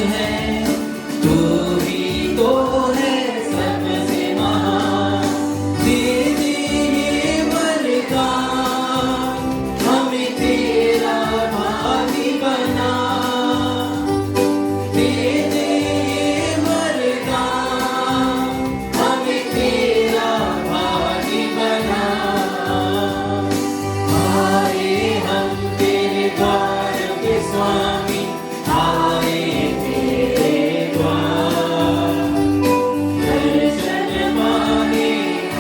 है, तू ही तो है सबसे महान। दे दे ये वरदान, हमें तेरा भागी बना। दे दे ये वरदान, हमें तेरा भागी बना। आए हम तेरे द्वार के स्वामी, आए तेरे द्वार। दर्शन मांगे,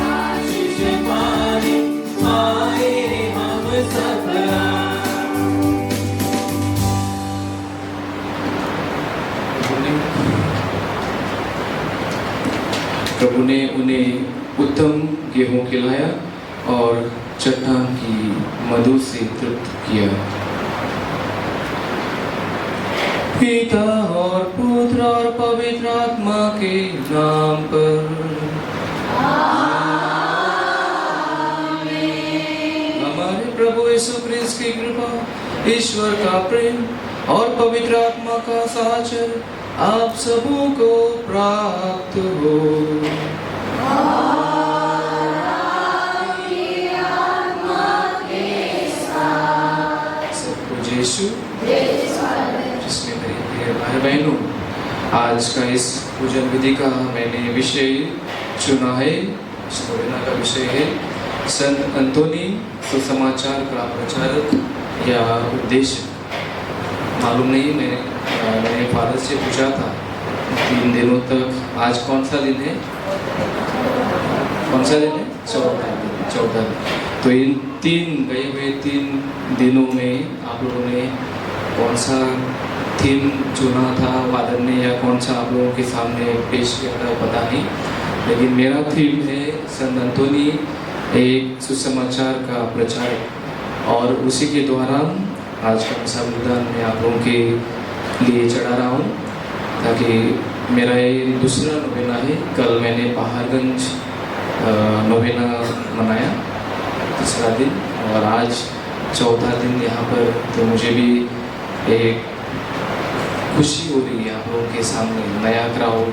आशीष पाने, आए हम सब। प्रभु ने उन्हें उत्तम गेहूं खिलाया और चट्टान की मधु से तृप्त किया। पिता और पुत्र और पवित्र आत्मा के नाम पर हमारे प्रभु यीशु क्रिस्त की कृपा, ईश्वर का प्रेम और पवित्र आत्मा का साहचर्य आप सबों को प्राप्त हो। सबको यीशु जिसमें मेरे प्रिय भाई बहनों, आज का इस पूजन विधि का मैंने विषय चुना है। इस नोवेना का विषय है संत अंतोनी सुसमाचार का प्रचारक या उद्देश्य। मालूम नहीं, मैंने फादर से पूछा था 3 दिनों तक। आज कौन सा दिन है? कौन सा दिन है? 14 दिन। तो इन 3 गए हुए 3 दिनों में आप लोगों ने कौन सा थीम चुना था फादर ने, या कौन सा आप लोगों के सामने पेश किया था पता नहीं, लेकिन मेरा थीम है संत अंतोनी एक सुसमाचार का प्रचारक। और उसी के द्वारा आज का मिसा बलिदान मैं आप लोगों के लिए चढ़ा रहा हूँ, ताकि मेरा ये दूसरा नोवेना है। कल मैंने पहाड़गंज नोवेना मनाया, तीसरा दिन, और आज चौथा दिन यहाँ पर। तो मुझे भी एक खुशी हो रही है आप लोगों के सामने, नया क्राउड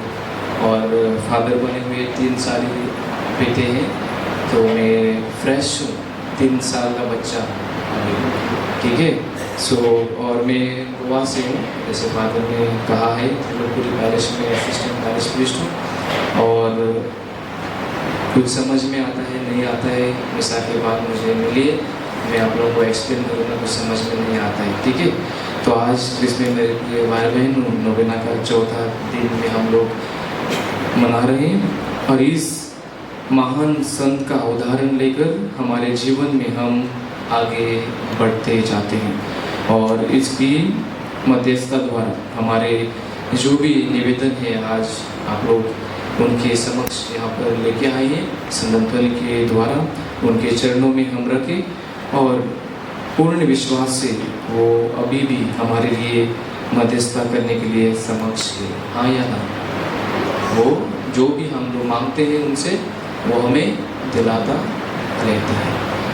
और फादर बने हुए 3 साल बेटे हैं, तो मैं फ्रेश हूँ, 3 साल का बच्चा अभी, ठीक है। और मैं गोवा से हूँ, जैसे फादर ने कहा है। पूरी पैरिश में असिस्टेंट पैरिश प्रीस्ट हूँ, और कुछ समझ में आता है नहीं आता है, मिसा के बाद मुझे मिलिए, मैं आप लोगों को एक्सप्लेन करूँगा, कुछ समझ में नहीं आता है, ठीक है। तो आज इसमें मेरे भाई बहन नोवेना का चौथा दिन में हम लोग मना रहे हैं, और इस महान संत का उदाहरण लेकर हमारे जीवन में हम आगे बढ़ते जाते हैं। और इसकी मध्यस्थता द्वारा हमारे जो भी निवेदन है आज आप लोग उनके समक्ष यहाँ पर लेके आए हैं। संत अंतोनी के द्वारा उनके चरणों में हम रखें, और पूर्ण विश्वास से वो अभी भी हमारे लिए मध्यस्थता करने के लिए समक्ष है। हाँ या ना? वो जो भी हम लोग मांगते हैं उनसे, वो हमें दिलाता रहता है।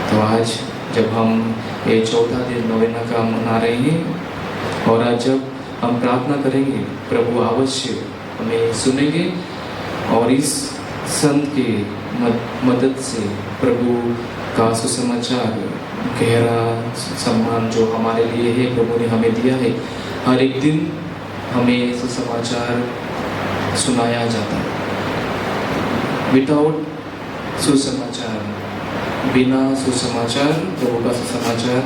तो आज जब हम ये चौथा दिन नोवेना का मना रहे हैं, और आज जब हम प्रार्थना करेंगे, प्रभु अवश्य हमें सुनेंगे, और इस संत के मदद से प्रभु का सुसमाचार, गहरा सम्मान जो हमारे लिए है, प्रभु ने हमें दिया है। हर एक दिन हमें सुसमाचार सुनाया जाता है। विदाउट सुसमाचार, बिना सुसमाचार, प्रभु का सुसमाचार,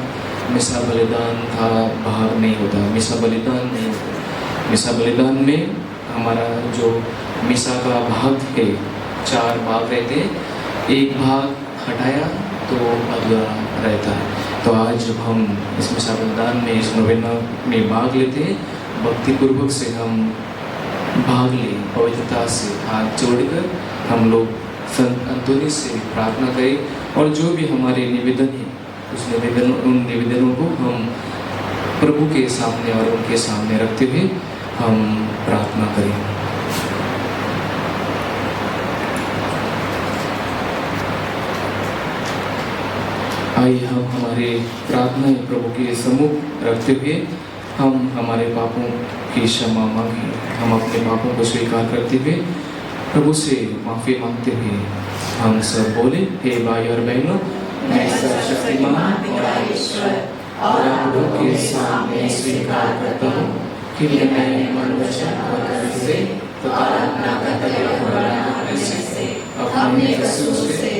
मिसा बलिदान का भाग नहीं होता, मिसा बलिदान नहीं होता। मिसा बलिदान में हमारा जो मिसा का भाग है, 4 भाग रहते हैं, एक भाग हटाया तो अधूरा रहता है। तो आज जब हम इस मिसा बलिदान में, इस नोवेना में भाग लेते हैं, भक्तिपूर्वक से हम भाग लें, पवित्रता से हाथ जोड़कर हम लोग संत अंतोनी से प्रार्थना करें, और जो भी हमारे निवेदन है उन निवेदनों को हम प्रभु के सामने और उनके सामने रखते हुए हम प्रार्थना करें। आइए हम हमारे प्रार्थना प्रभु के सम्मुख रखते हुए हम हमारे पापों की क्षमा मांगी। हम अपने पापों को स्वीकार करते हुए प्रभु से माफी मांगते हुए हम सब बोले, हे भाई और बहनों, मैं सर्वशक्तिमान और ईश्वर और आप लोगों के सामने स्वीकार करता हूँ कि मैं मन वचन और कर्म से और अपना कर्तव्य पूरा करने से अपने कसूर से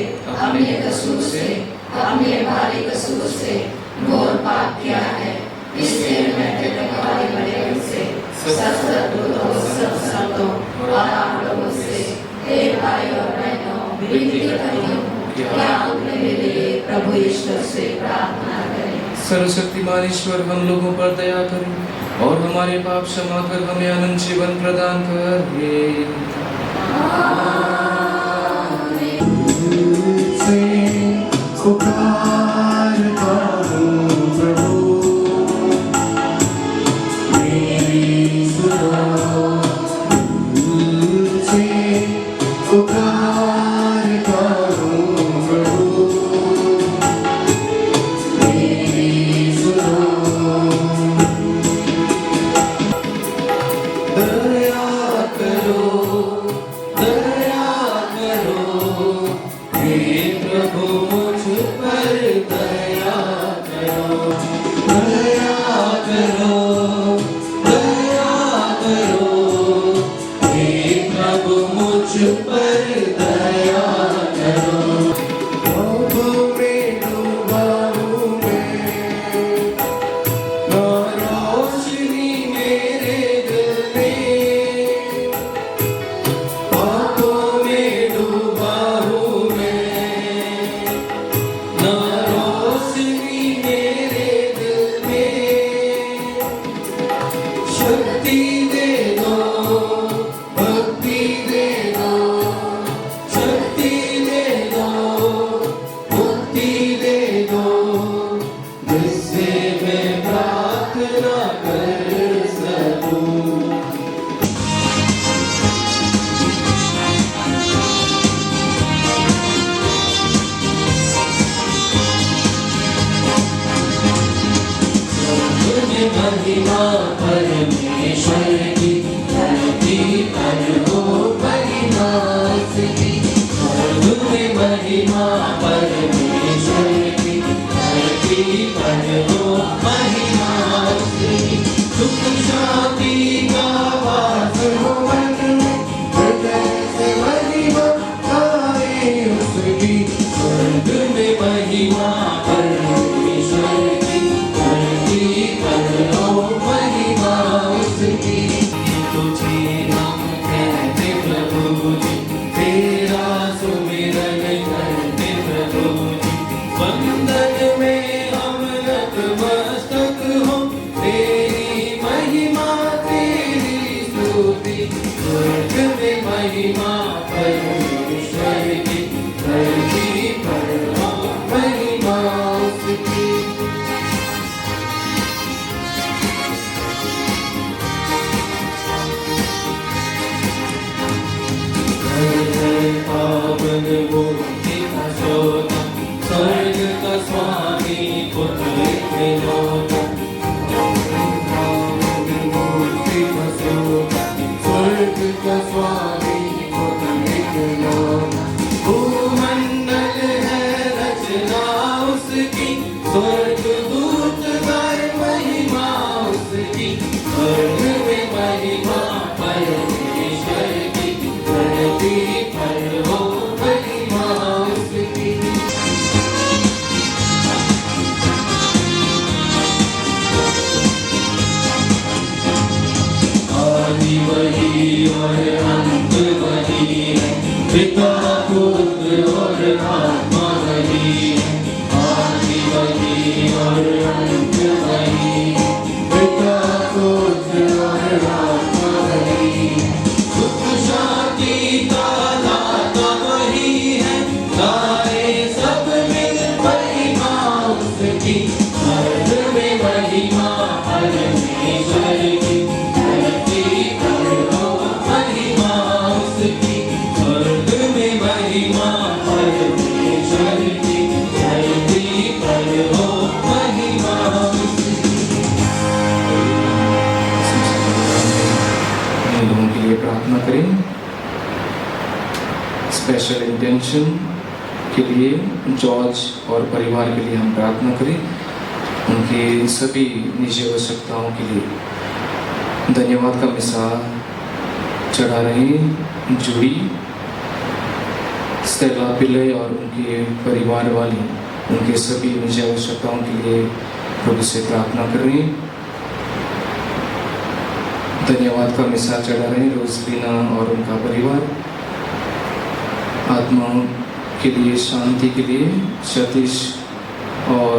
अपने भारी कसूर से घोर पाप किया है। इसलिए मैं तेरे भारी बड़े से सब संतों और आप लोगों से, हे भाई और बहनों, विनती करती हूँ कि आप मेरे लिए प्रभु ईश्वर से प्रार्थना करें। सर्वशक्तिमान ईश्वर हम लोगों पर दया करें और हमारे पाप क्षमा कर हमें अनंत जीवन प्रदान करे। महिमा परमेश्वर की, धरती पर हो महिमा उसकी। स्वर्ग में महिमा परमेश्वर की, धरती पर हो महिमा उसकी। सुख शांति का वास हो मन में, हृदय से महिमा गाए उसकी। स्वर्ग में महिमा परमेश्वर की, धरती पर हो महिमा उसकी। तुझे हम कहते प्रभु जी, तेरा सुमिरन करते प्रभु जी। वंदन में हम नतमस्तक हो, तेरी महिमा तेरी स्तुति। स्वर्ग में महिमा परमेश्वर की, धरती पर हो महिमा उसकी। पावन मूर्ति का सोता, स्वर्ग का स्वामी पुत्र खिलौना। पावन मूर्ति का सोता, स्वर्ग का स्वामी पुत्र खिलौना। भूमंडल है रचना उसकी, स्वर्ग दूत गाए महिमा उसकी। स्वर्ग में महिमा परमेश्वर की, धरती पर हो महिमा उसकी। आदि वही और अंत वही है, पिता पुत्र और आत्मा वही है। आदि वही और अंत वही है, पिता पुत्र और आत्मा वही है। सुख शांति का दाता वही है, गाए सब मिल महिमा उसकी। स्वर्ग में महिमा परमेश्वर की, धरती पर हो महिमा इन लोगों के लिए प्रार्थना करें। स्पेशल इंटेंशन के लिए जॉर्ज और परिवार के लिए हम प्रार्थना करें, उनके सभी निजी आवश्यकताओं के लिए। धन्यवाद का मिसाल चढ़ा रहे जूड़ी स्टेला पिल्ले और उनके परिवार वाले, उनके सभी निजी आवश्यकताओं के लिए प्रभु से प्रार्थना कर रहे हैं। धन्यवाद का मिसाल चढ़ा रहे हैं रोजलीना और उनका परिवार। आत्माओं के लिए शांति के लिए सतीश और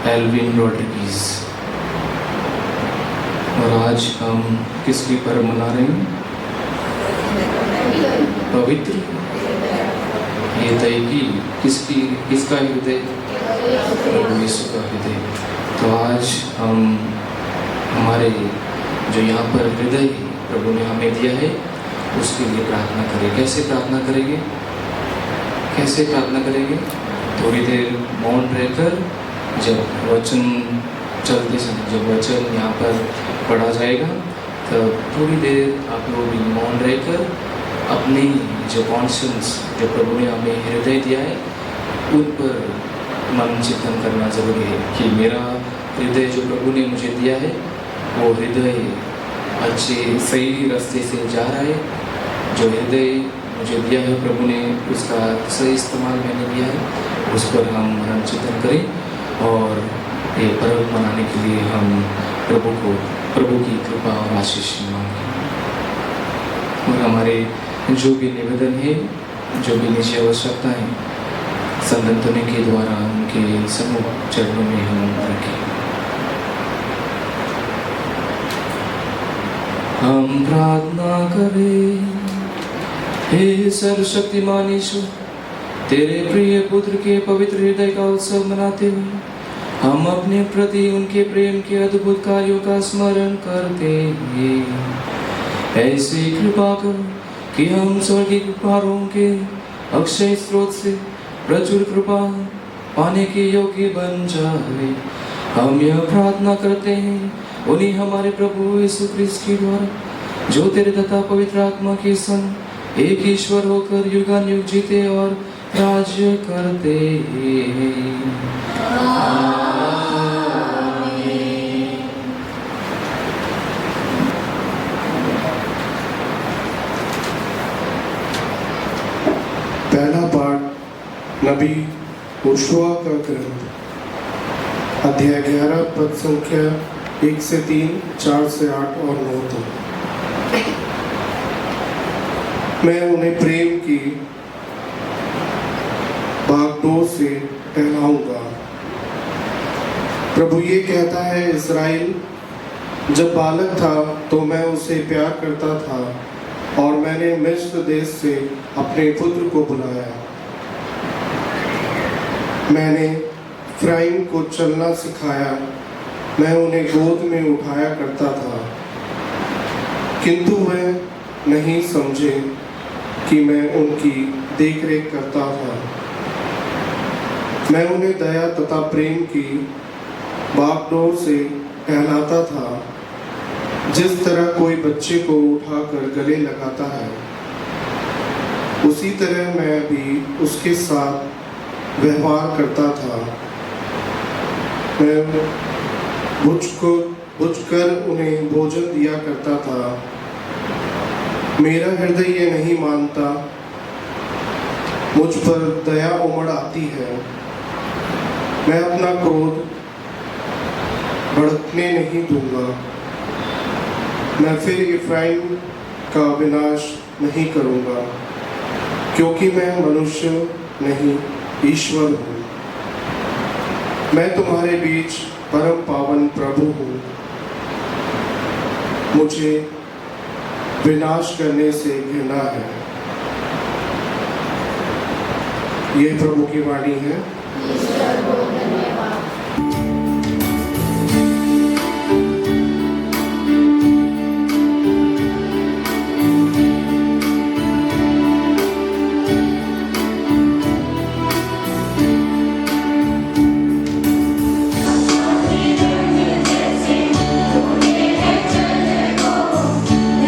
एल्विन रॉड्रिगीज। और आज हम किसकी पर्व मना रहे हैं? पवित्र हृदय की। किसका हृदय? प्रभु यीशु का हृदय। तो आज हम हमारे जो यहाँ पर हृदय प्रभु ने हमें दिया है उसके लिए प्रार्थना करें। कैसे प्रार्थना करेंगे? कैसे प्रार्थना करेंगे? थोड़ी देर मौन रहकर, जब वचन चलते समय जब वचन यहाँ पर पढ़ा जाएगा तब थोड़ी देर आप लोग मौन रहकर अपने जो कॉन्शियंस जो प्रभु ने हमें हृदय दिया है उन पर मन चिंतन करना जरूरी है कि मेरा हृदय जो प्रभु ने मुझे दिया है वो हृदय अच्छे सही रास्ते से जा रहा है। जो हृदय मुझे दिया है प्रभु ने उसका सही इस्तेमाल मैंने किया है, उस पर हम मन चिंतन करें और ये पर्व मनाने के लिए हम प्रभु की कृपा और आशीष मांगें। और हमारे जो भी निवेदन है, जो भी निजी आवश्यकता है, संतों के द्वारा उनके समूह चरणों में हम रखें। हम प्रार्थना करें। हे सर्वशक्तिमान ईश्वर, तेरे प्रिय पुत्र के पवित्र हृदय का उत्सव मनाते हुए हम अपने प्रति उनके प्रेम के अद्भुत कार्यों का स्मरण करते हैं। ऐसी कृपा करो कि हम स्वर्गीय उपहारों के अक्षय स्रोत से प्रचुर कृपा पाने के योग्य बन जाए। हम यह प्रार्थना करते हैं उन्हीं हमारे प्रभु यीशु ख्रीस्त के द्वारा, जो तेरे तथा पवित्र आत्मा के संग एक ईश्वर होकर युगानुयुग जीते और राज्य करते हैं। पहला पाठ नबी होशुआ का ग्रंथ, अध्याय 11 पद संख्या 1 से 3, 4 से 8 और 9 तक। मैं उन्हें प्रेम की बागडोर से टहलाऊंगा। प्रभु ये कहता है, इस्राएल जब बालक था तो मैं उसे प्यार करता था और मैंने मिस्र देश से अपने पुत्र को बुलाया। मैंने इफ्राइम को चलना सिखाया, मैं उन्हें गोद में उठाया करता था, किंतु वे नहीं समझे कि मैं उनकी देखरेख करता था। मैं उन्हें दया तथा प्रेम की बागडोर से टहलाता था, जिस तरह कोई बच्चे को उठाकर गले लगाता है, उसी तरह मैं भी उसके साथ व्यवहार करता था। मैं बुझकर उन्हें भोजन दिया करता था। मेरा हृदय ये नहीं मानता, मुझ पर दया उमड़ आती है। मैं अपना क्रोध भड़कने नहीं दूंगा। मैं फिर इफ्राइम का विनाश नहीं करूंगा, क्योंकि मैं मनुष्य नहीं ईश्वर हूँ। मैं तुम्हारे बीच परम पावन प्रभु हूँ। मुझे विनाश करने से घृणा है। यह प्रभु की वाणी है।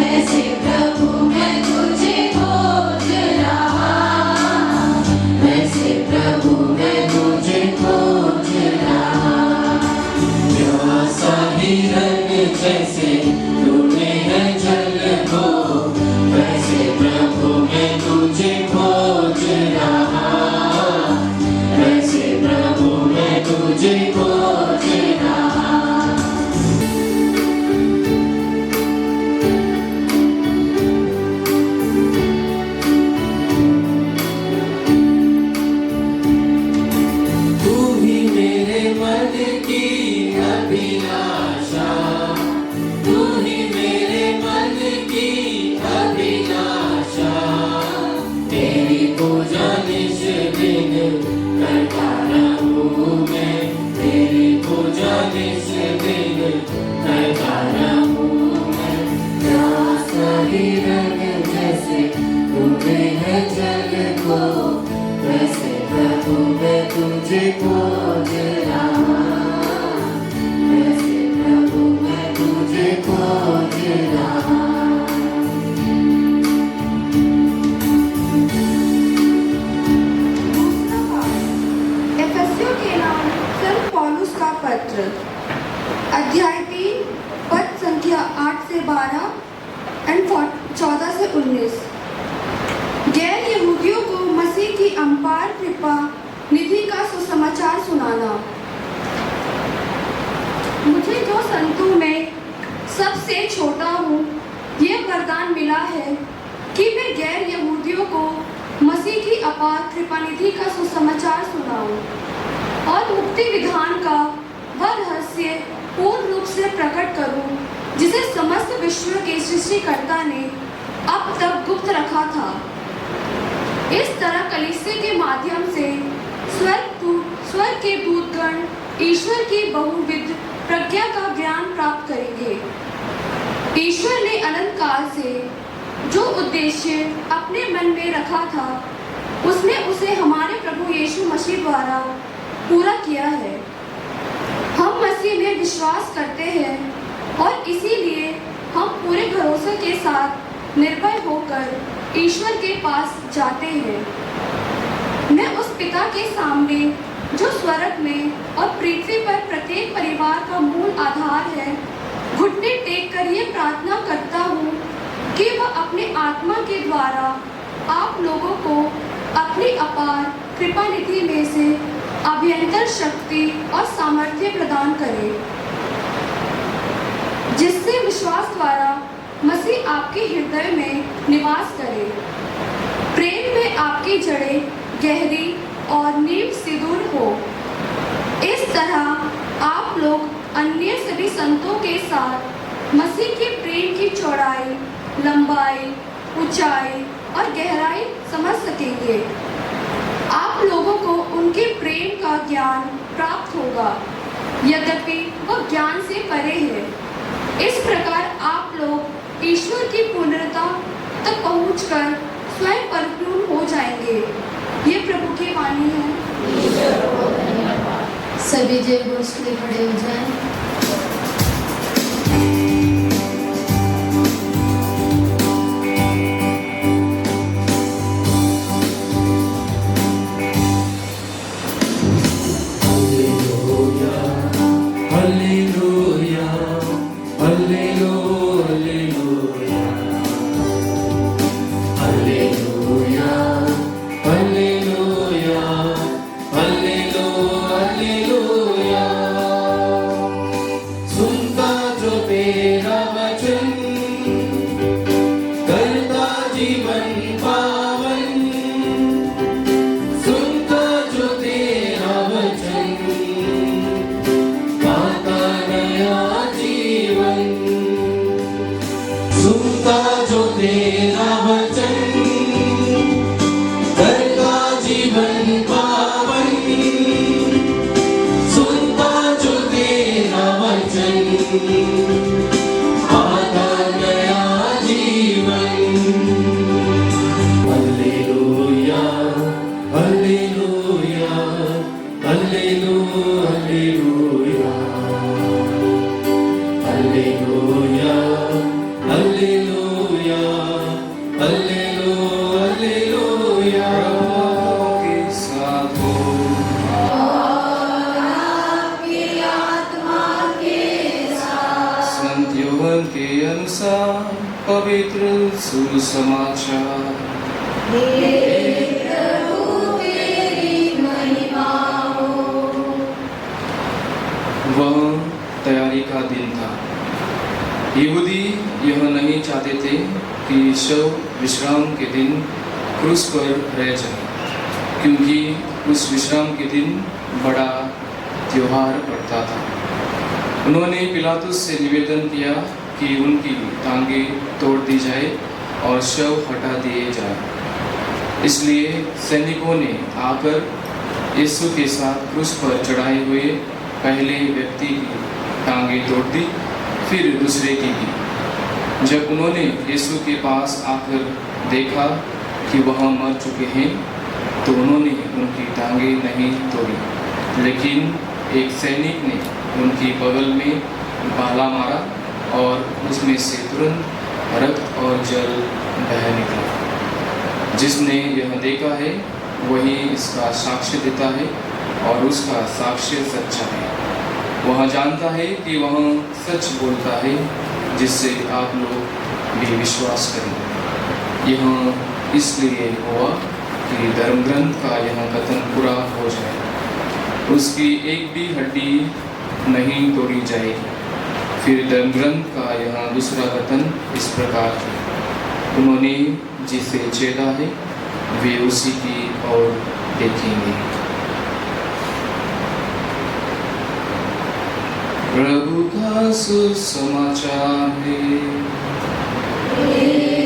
ऐसे तुम्हें है जग को, वैसे प्रभु मैं तुझे खोज रहा, वैसे प्रभु मैं तुझे खोज रहा। एफेसियों के नाम संत पौलुस का पत्र, अध्याय 3, पद संख्या 8 से 12 एंड 14 से 19। गैर यहूदियों को मसीह की अपार कृपा निधि का सुसमाचार सुनाना। मुझे जो संतों में सबसे छोटा हूँ, यह वरदान मिला है कि मैं गैर यहूदियों को मसीह की अपार कृपा निधि का सुसमाचार सुनाऊं और मुक्ति विधान का वह रहस्य पूर्ण रूप से प्रकट करूं, जिसे समस्त विश्व के सृष्टिकर्ता ने अब तक गुप्त रखा था। इस तरह कलीसिया के माध्यम से स्वर्ग के दूतगण ईश्वर की बहुविध प्रज्ञा का ज्ञान प्राप्त करेंगे। ईश्वर ने अनंत काल से जो उद्देश्य अपने मन में रखा था, उसने उसे हमारे प्रभु यीशु मसीह द्वारा पूरा किया है। हम मसीह में विश्वास करते हैं और इसीलिए हम पूरे भरोसे के साथ निर्भय होकर ईश्वर के पास जाते हैं। मैं उस पिता के सामने जो स्वर्ग में और पृथ्वी पर प्रत्येक परिवार का मूल आधार है, घुटने टेक कर ये प्रार्थना करता हूँ कि वह अपने आत्मा के द्वारा आप लोगों को अपनी अपार कृपा निधि में से अभ्यंतर शक्ति और सामर्थ्य प्रदान करे, जिससे विश्वास द्वारा मसीह आपके हृदय में निवास करे। प्रेम में आपकी जड़ें गहरी और नींव सुदृढ़ हो। इस तरह आप लोग अन्य सभी संतों के साथ मसीह के प्रेम की चौड़ाई, लंबाई, ऊंचाई और गहराई समझ सकेंगे। आप लोगों को उनके प्रेम का ज्ञान प्राप्त होगा, यद्यपि वह ज्ञान से परे है। इस प्रकार आप लोग ईश्वर की पूर्णता तक पहुंचकर स्वयं परिपूर्ण हो जाएंगे। ये प्रभु की वाणी है। सभी जय घोष के लिए खड़े हो जाएं। Hallelujah, hallelujah, hallelujah, hallelujah, hallelujah, सुनता जो तेरा वचन, करता जीवन पावन, सुनता जो तेरा वचन, पाता नया जीवन, सुनता जो तेरा वचन, करता जीवन पावन, सुनता जो तेरा वचन, पाता नया जीवन। Hallelujah, hallelujah, hallelujah, hallelujah, hallelujah, hallelujah, hallelujah के साथ हो। संत योहन के अनुसार पवित्र सुसमाचार। वह तैयारी का दिन था। यहूदी यह नहीं चाहते थे कि शव विश्राम के दिन क्रूस पर रह जाए, क्योंकि उस विश्राम के दिन बड़ा त्योहार पड़ता था। उन्होंने पिलातुस से निवेदन किया कि उनकी टांगें तोड़ दी जाए और शव हटा दिए जाए। इसलिए सैनिकों ने आकर यीशु के साथ क्रूस पर चढ़ाए हुए पहले व्यक्ति की टांगें तोड़ दी, फिर दूसरे की भी। जब उन्होंने यीशु के पास आकर देखा कि वह मर चुके हैं तो उन्होंने उनकी टांगें नहीं तोड़ी, लेकिन एक सैनिक ने उनकी बगल में भाला मारा और उसमें से तुरंत रक्त और जल बह निकला। जिसने यह देखा है वही इसका साक्ष्य देता है और उसका साक्ष्य सच्चा है। वह जानता है कि वह सच बोलता है, जिससे आप लोग भी विश्वास करें। यह इसलिए हुआ कि धर्म ग्रंथ का यह कथन पूरा हो जाए, उसकी एक भी हड्डी नहीं तोड़ी जाएगी। फिर धर्म ग्रंथ का यह दूसरा कथन इस प्रकार है, उन्होंने जिसे छेदा है वे उसी की ओर देखेंगे। प्रभु का सुसमाचार है। मेरे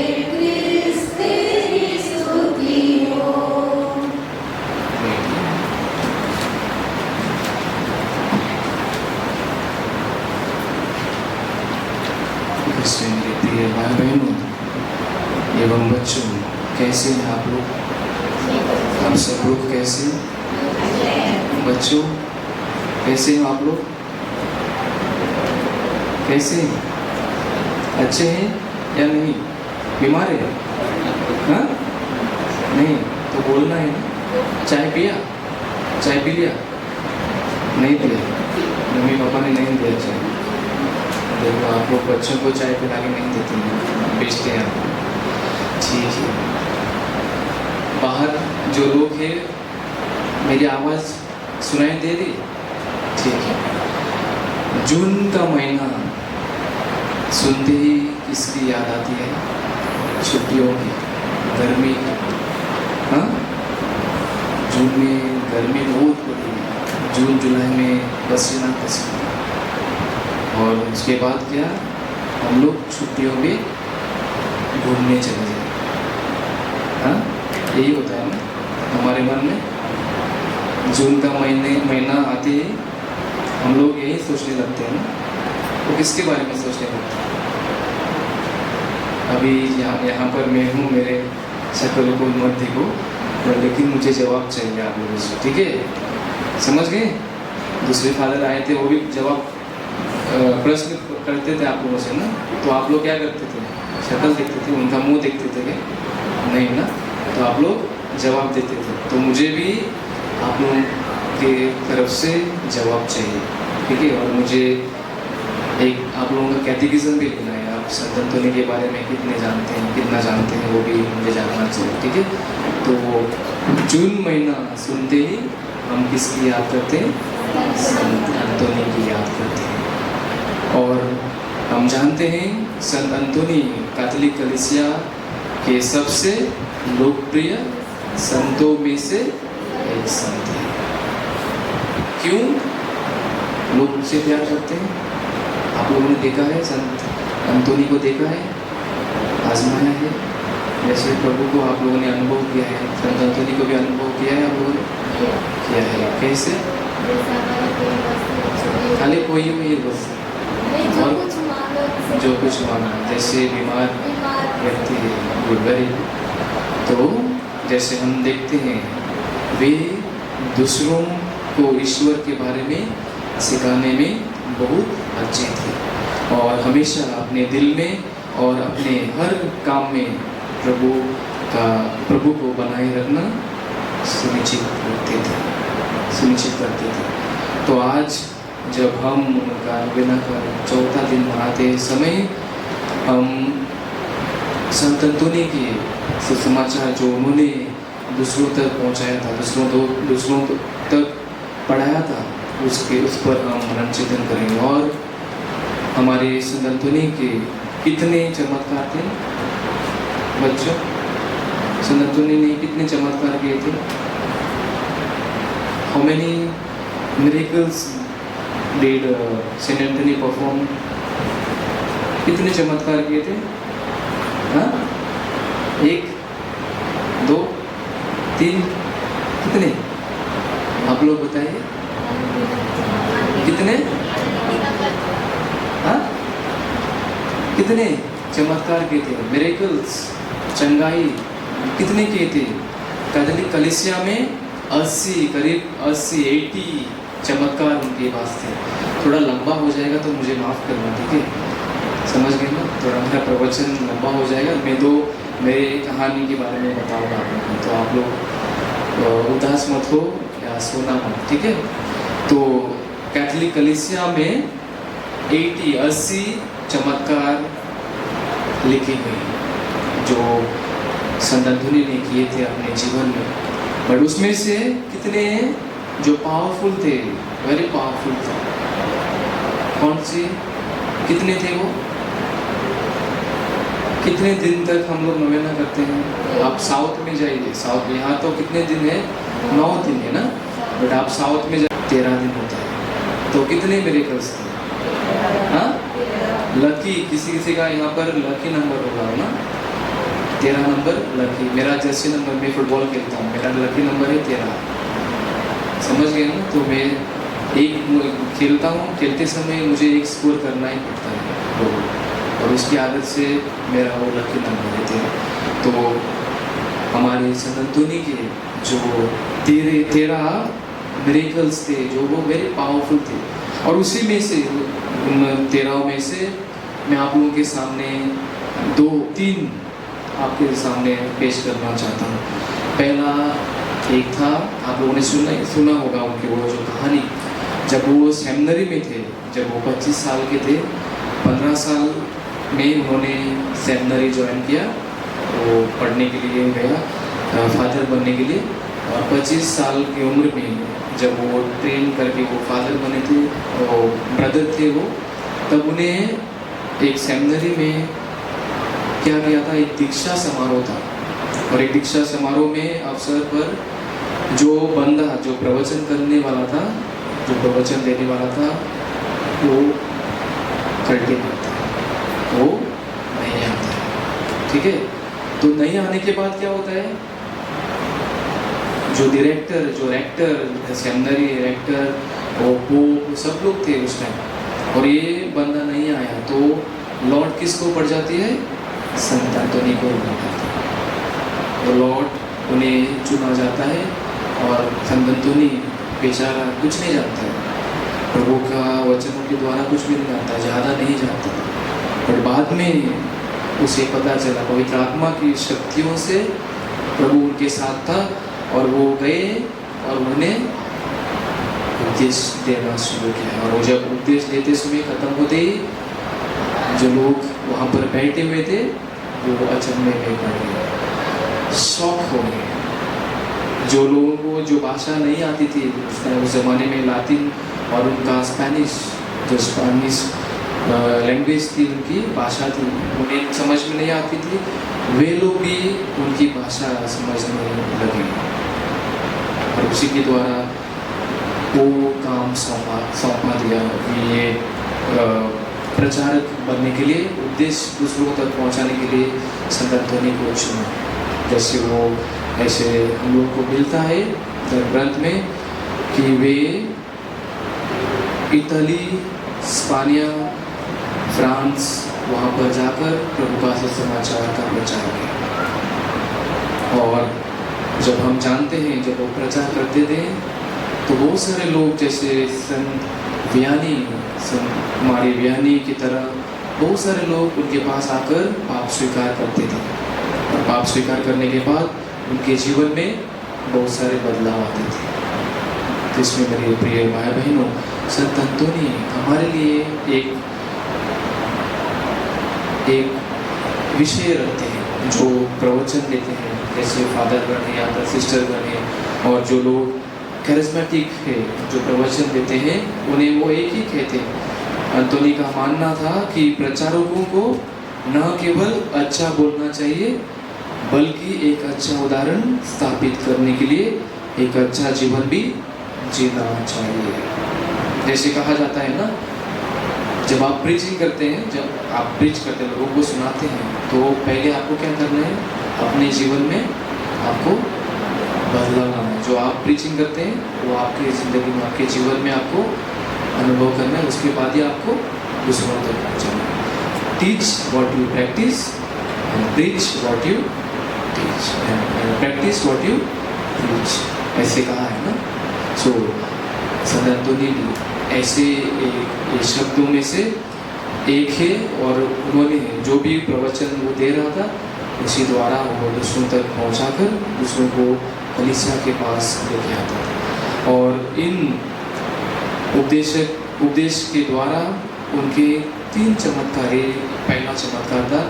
प्रिय भाई बहनों एवं बच्चों, कैसे हैं आप लोग? हम सब लोग कैसे? बच्चों कैसे हैं आप लोग? कैसे हैं? अच्छे हैं या नहीं? बीमार है? हाँ? नहीं तो बोलना है ना। चाय पिया? चाय पी लिया? नहीं पिया? मम्मी पापा ने नहीं दिया चाय। देखो आप लोग बच्चों को चाय पिला के नहीं देते हैं, बेचते हैं आपको। ठीक है, बाहर जो लोग हैं मेरी आवाज़ सुनाई दे रही? ठीक है। जून का महीना सुनते ही किसकी याद आती है? छुट्टियों की, गर्मी की। हाँ, जून में गर्मी बहुत पड़ी है, जून जुलाई में पसीना पसीना। और उसके बाद क्या, हम लोग छुट्टियों में घूमने चले जाए। हाँ, यही होता है ना हमारे मन में। जून का महीना आते ही हम लोग यही सोचने लगते हैं ना। तो किसके बारे में सोचने लगते हैं? अभी यहाँ पर मैं हूँ, मेरे शक्ल को मत देखो, लेकिन मुझे जवाब चाहिए आप लोगों से, ठीक है? समझ गए? दूसरे फादर आए थे, वो भी जवाब प्रश्न करते थे आप लोगों से ना। तो आप लोग क्या करते थे? शक्ल देखते थे, उनका मुंह देखते थे क्या? नहीं ना। तो आप लोग जवाब देते थे। तो मुझे भी आप लोगों के तरफ से जवाब चाहिए, ठीक है? और मुझे एक आप लोगों का कैटेकिज्म भी लेना है। आप संत अंतोनी के बारे में कितने जानते हैं, कितना जानते हैं, वो भी मुझे जानना चाहिए, ठीक है? तो जून महीना सुनते ही हम किसकी याद करते हैं? संत अंतोनी की याद करते हैं। और हम जानते हैं संत अंतोनी कैथोलिक कलीसिया के सबसे लोकप्रिय संतों में से एक संत है। क्यों लोग उनसे प्यार करते हैं? आप लोगों ने देखा है, संत अंतोनी को देखा है, आजमाया है। जैसे प्रभु को आप लोगों ने अनुभव किया है, संत अंतोनी को भी अनुभव किया है आप लोगों ने? किया है। कैसे? खाली कोई बस और जो कुछ मांगा, जैसे बीमार व्यक्ति है, गुरबरी। तो जैसे हम देखते हैं वे दूसरों को ईश्वर के बारे में सिखाने में बहुत अच्छे थे और हमेशा अपने दिल में और अपने हर काम में प्रभु को बनाए रखना सुनिश्चित करते थे। तो आज जब हम उनका नवेना का चौथा दिन मनाते समय हम संत अंतोनी के सुसमाचार जो उन्होंने दूसरों तक पहुंचाया था, दूसरों तक पढ़ाया था, उस पर हम मनन चिंतन करेंगे। और हमारे संत अंतोनी के कितने चमत्कार थे बच्चों? संत अंतोनी ने कितने चमत्कार किए थे? How many miracles did Saint Anthony perform? कितने चमत्कार किए थे? हाँ, 1, 2, 3, कितने? आप लोग बताइए कितने? हाँ, कितने चमत्कार मिरेकल्स, चंगाई कितने किए थे? कैथोलिक कलीसिया में 80, करीब 80 चमत्कार उनके पास थे। थोड़ा लंबा हो जाएगा तो मुझे माफ़ करना, ठीक है? समझ गए ना? थोड़ा मेरा प्रवचन लंबा हो जाएगा। मैं तो मेरी कहानी के बारे में बताऊँगा आप लोगों को, तो आप लोग उदास मत हो या सोना मत, ठीक है? तो कैथोलिक कलीसिया में 80 चमत्कार लिखे गए जो संत अंतोनी ने किए थे अपने जीवन में। बट उसमें से कितने जो पावरफुल थे, वेरी पावरफुल थे, कौन से कितने थे वो? कितने दिन तक हम लोग नवेना करते हैं? आप साउथ में जाइए, साउथ में, यहाँ तो कितने दिन है? 9 दिन है ना, बट आप साउथ में जाइए 13 दिन होता है। तो कितने मिरेकल्स थे? हाँ, लकी, किसी का यहाँ पर लकी नंबर होगा ना, 13 नंबर लकी। मेरा जर्सी नंबर, मैं फुटबॉल खेलता हूँ, मेरा लकी नंबर है 13। समझ गए ना? तो मैं एक खेलता हूँ, खेलते समय मुझे एक स्कोर करना ही पड़ता है, और उसकी आदत से मेरा वो लकी नंबर है 13। तो हमारे संत अंतोनी के जो 13 मिरेकल्स थे, जो वो वेरी पावरफुल थे, और उसी में से उन 13 में से मैं आप लोगों के सामने 2-3 आपके सामने पेश करना चाहता हूँ। पहला एक था, आप लोगों ने सुना होगा उनकी वो जो कहानी, जब वो सेमिनरी में थे, जब वो 25 साल के थे, 15 साल में उन्होंने सेमिनरी ज्वाइन किया, वो पढ़ने के लिए गया, फादर बनने के लिए, और 25 साल की उम्र में जब वो ट्रेन करके वो फादर बने थे, वो ब्रदर थे वो, तब उन्हें एक सेमिनरी में क्या किया था, एक दीक्षा समारोह था, और एक दीक्षा समारोह में अवसर पर जो बंदा जो प्रवचन करने वाला था, जो प्रवचन देने वाला था, वो करके आता, वो नहीं आता, ठीक है? तो नहीं आने के बाद क्या होता है, जो डायरेक्टर, जो रेक्टर, सेमिनरी रेक्टर, वो सब लोग थे उस टाइम, और ये बंदा नहीं आया, तो लॉर्ड किसको पड़ जाती है? संत अंतोनी को पड़ जाती है। तो लॉर्ड उन्हें चुना जाता है, और संत अंतोनी बेचारा कुछ नहीं जानता है, प्रभु का वचनों के द्वारा कुछ भी नहीं जानता, ज़्यादा नहीं जानता। पर बाद में उसे पता चला, पवित्र आत्मा की शक्तियों से प्रभु उनके साथ था, और वो गए और उन्हें उपदेश देना शुरू किया। और वो जब उपदेश देते समय खत्म होते ही जो लोग वहाँ पर बैठे हुए थे वो अचंभे में पड़ गए, शॉक हो गए। जो लोगों को जो भाषा नहीं आती थी उस ज़माने में, लातिन और उनका स्पेनिश, जो स्पेनिश लैंग्वेज थी, उनकी भाषा थी, उन्हें समझ में नहीं आती थी, वे लोग भी उनकी भाषा समझने लगे, और उसी के द्वारा वो काम सौंपा दिया कि ये प्रचारक बनने के लिए, उपदेश दूसरों तक पहुंचाने के लिए संत अंतोनी को चुना। जैसे वो ऐसे हम लोग को मिलता है ग्रंथ में कि वे इटली, स्पेनिया, फ्रांस, वहाँ पर जाकर प्रभु का सुसमाचार का प्रचार किया। और जब हम जानते हैं, जब वो प्रचार करते थे तो बहुत सारे लोग, जैसे संत वियानी, संत मारी वियानी की तरह बहुत सारे लोग उनके पास आकर पाप स्वीकार करते थे, और पाप स्वीकार करने के बाद उनके जीवन में बहुत सारे बदलाव आते थे। तो इसमें मेरे प्रिय भाई बहनों, संत अंतोनी हमारे लिए एक विषय रखते हैं, जो प्रवचन देते हैं, जैसे फादर बने या फिर सिस्टर बने, और जो लोग कैरिस्मेटिक है, जो प्रवचन देते हैं, उन्हें वो एक ही कहते हैं। अंतोनी का मानना था कि प्रचारकों को न केवल अच्छा बोलना चाहिए, बल्कि एक अच्छा उदाहरण स्थापित करने के लिए एक अच्छा जीवन भी जीना चाहिए। जैसे कहा जाता है ना, जब आप प्रीचिंग करते हैं, जब आप प्रीच करते हैं, लोगों को सुनाते हैं, तो पहले आपको क्या करना है, अपने जीवन में आपको बदलाव लाना है। जो आप प्रीचिंग करते हैं वो आपकी ज़िंदगी में, आपके जीवन में आपको अनुभव करना है, उसके बाद ही आपको दूसरों तक पहुँचाना है। Teach what you practice preach what you teach and practice what you preach, ऐसे कहा है ना। सो संत अंतोनी भी ऐसे एक शब्दों में से एक है, और उन्होंने जो भी प्रवचन वो दे रहा था उसी द्वारा वो दूसरों तक पहुंचाकर दूसरों को कलीसिया के पास लेके आता था। और इन उपदेश के द्वारा उनके 3 चमत्कार, पहला चमत्कार था,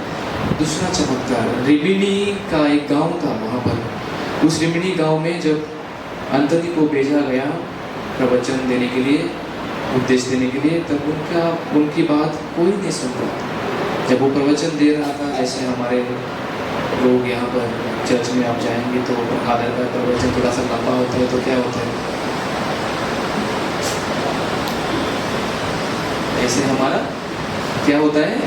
दूसरा चमत्कार रिबिनी का एक गांव था, वहाँ पर उस रिबिनी गांव में जब अंतोनी को भेजा गया प्रवचन देने के लिए, उपदेश देने के लिए, तब उनकी बात कोई नहीं सुन रहा था। जब वो प्रवचन दे रहा था, जैसे हमारे लोग यहाँ पर चर्च में आप जाएंगे तो फादर का प्रवचन थोड़ा सा लंबा होता है, तो क्या होता है, ऐसे हमारा क्या होता है,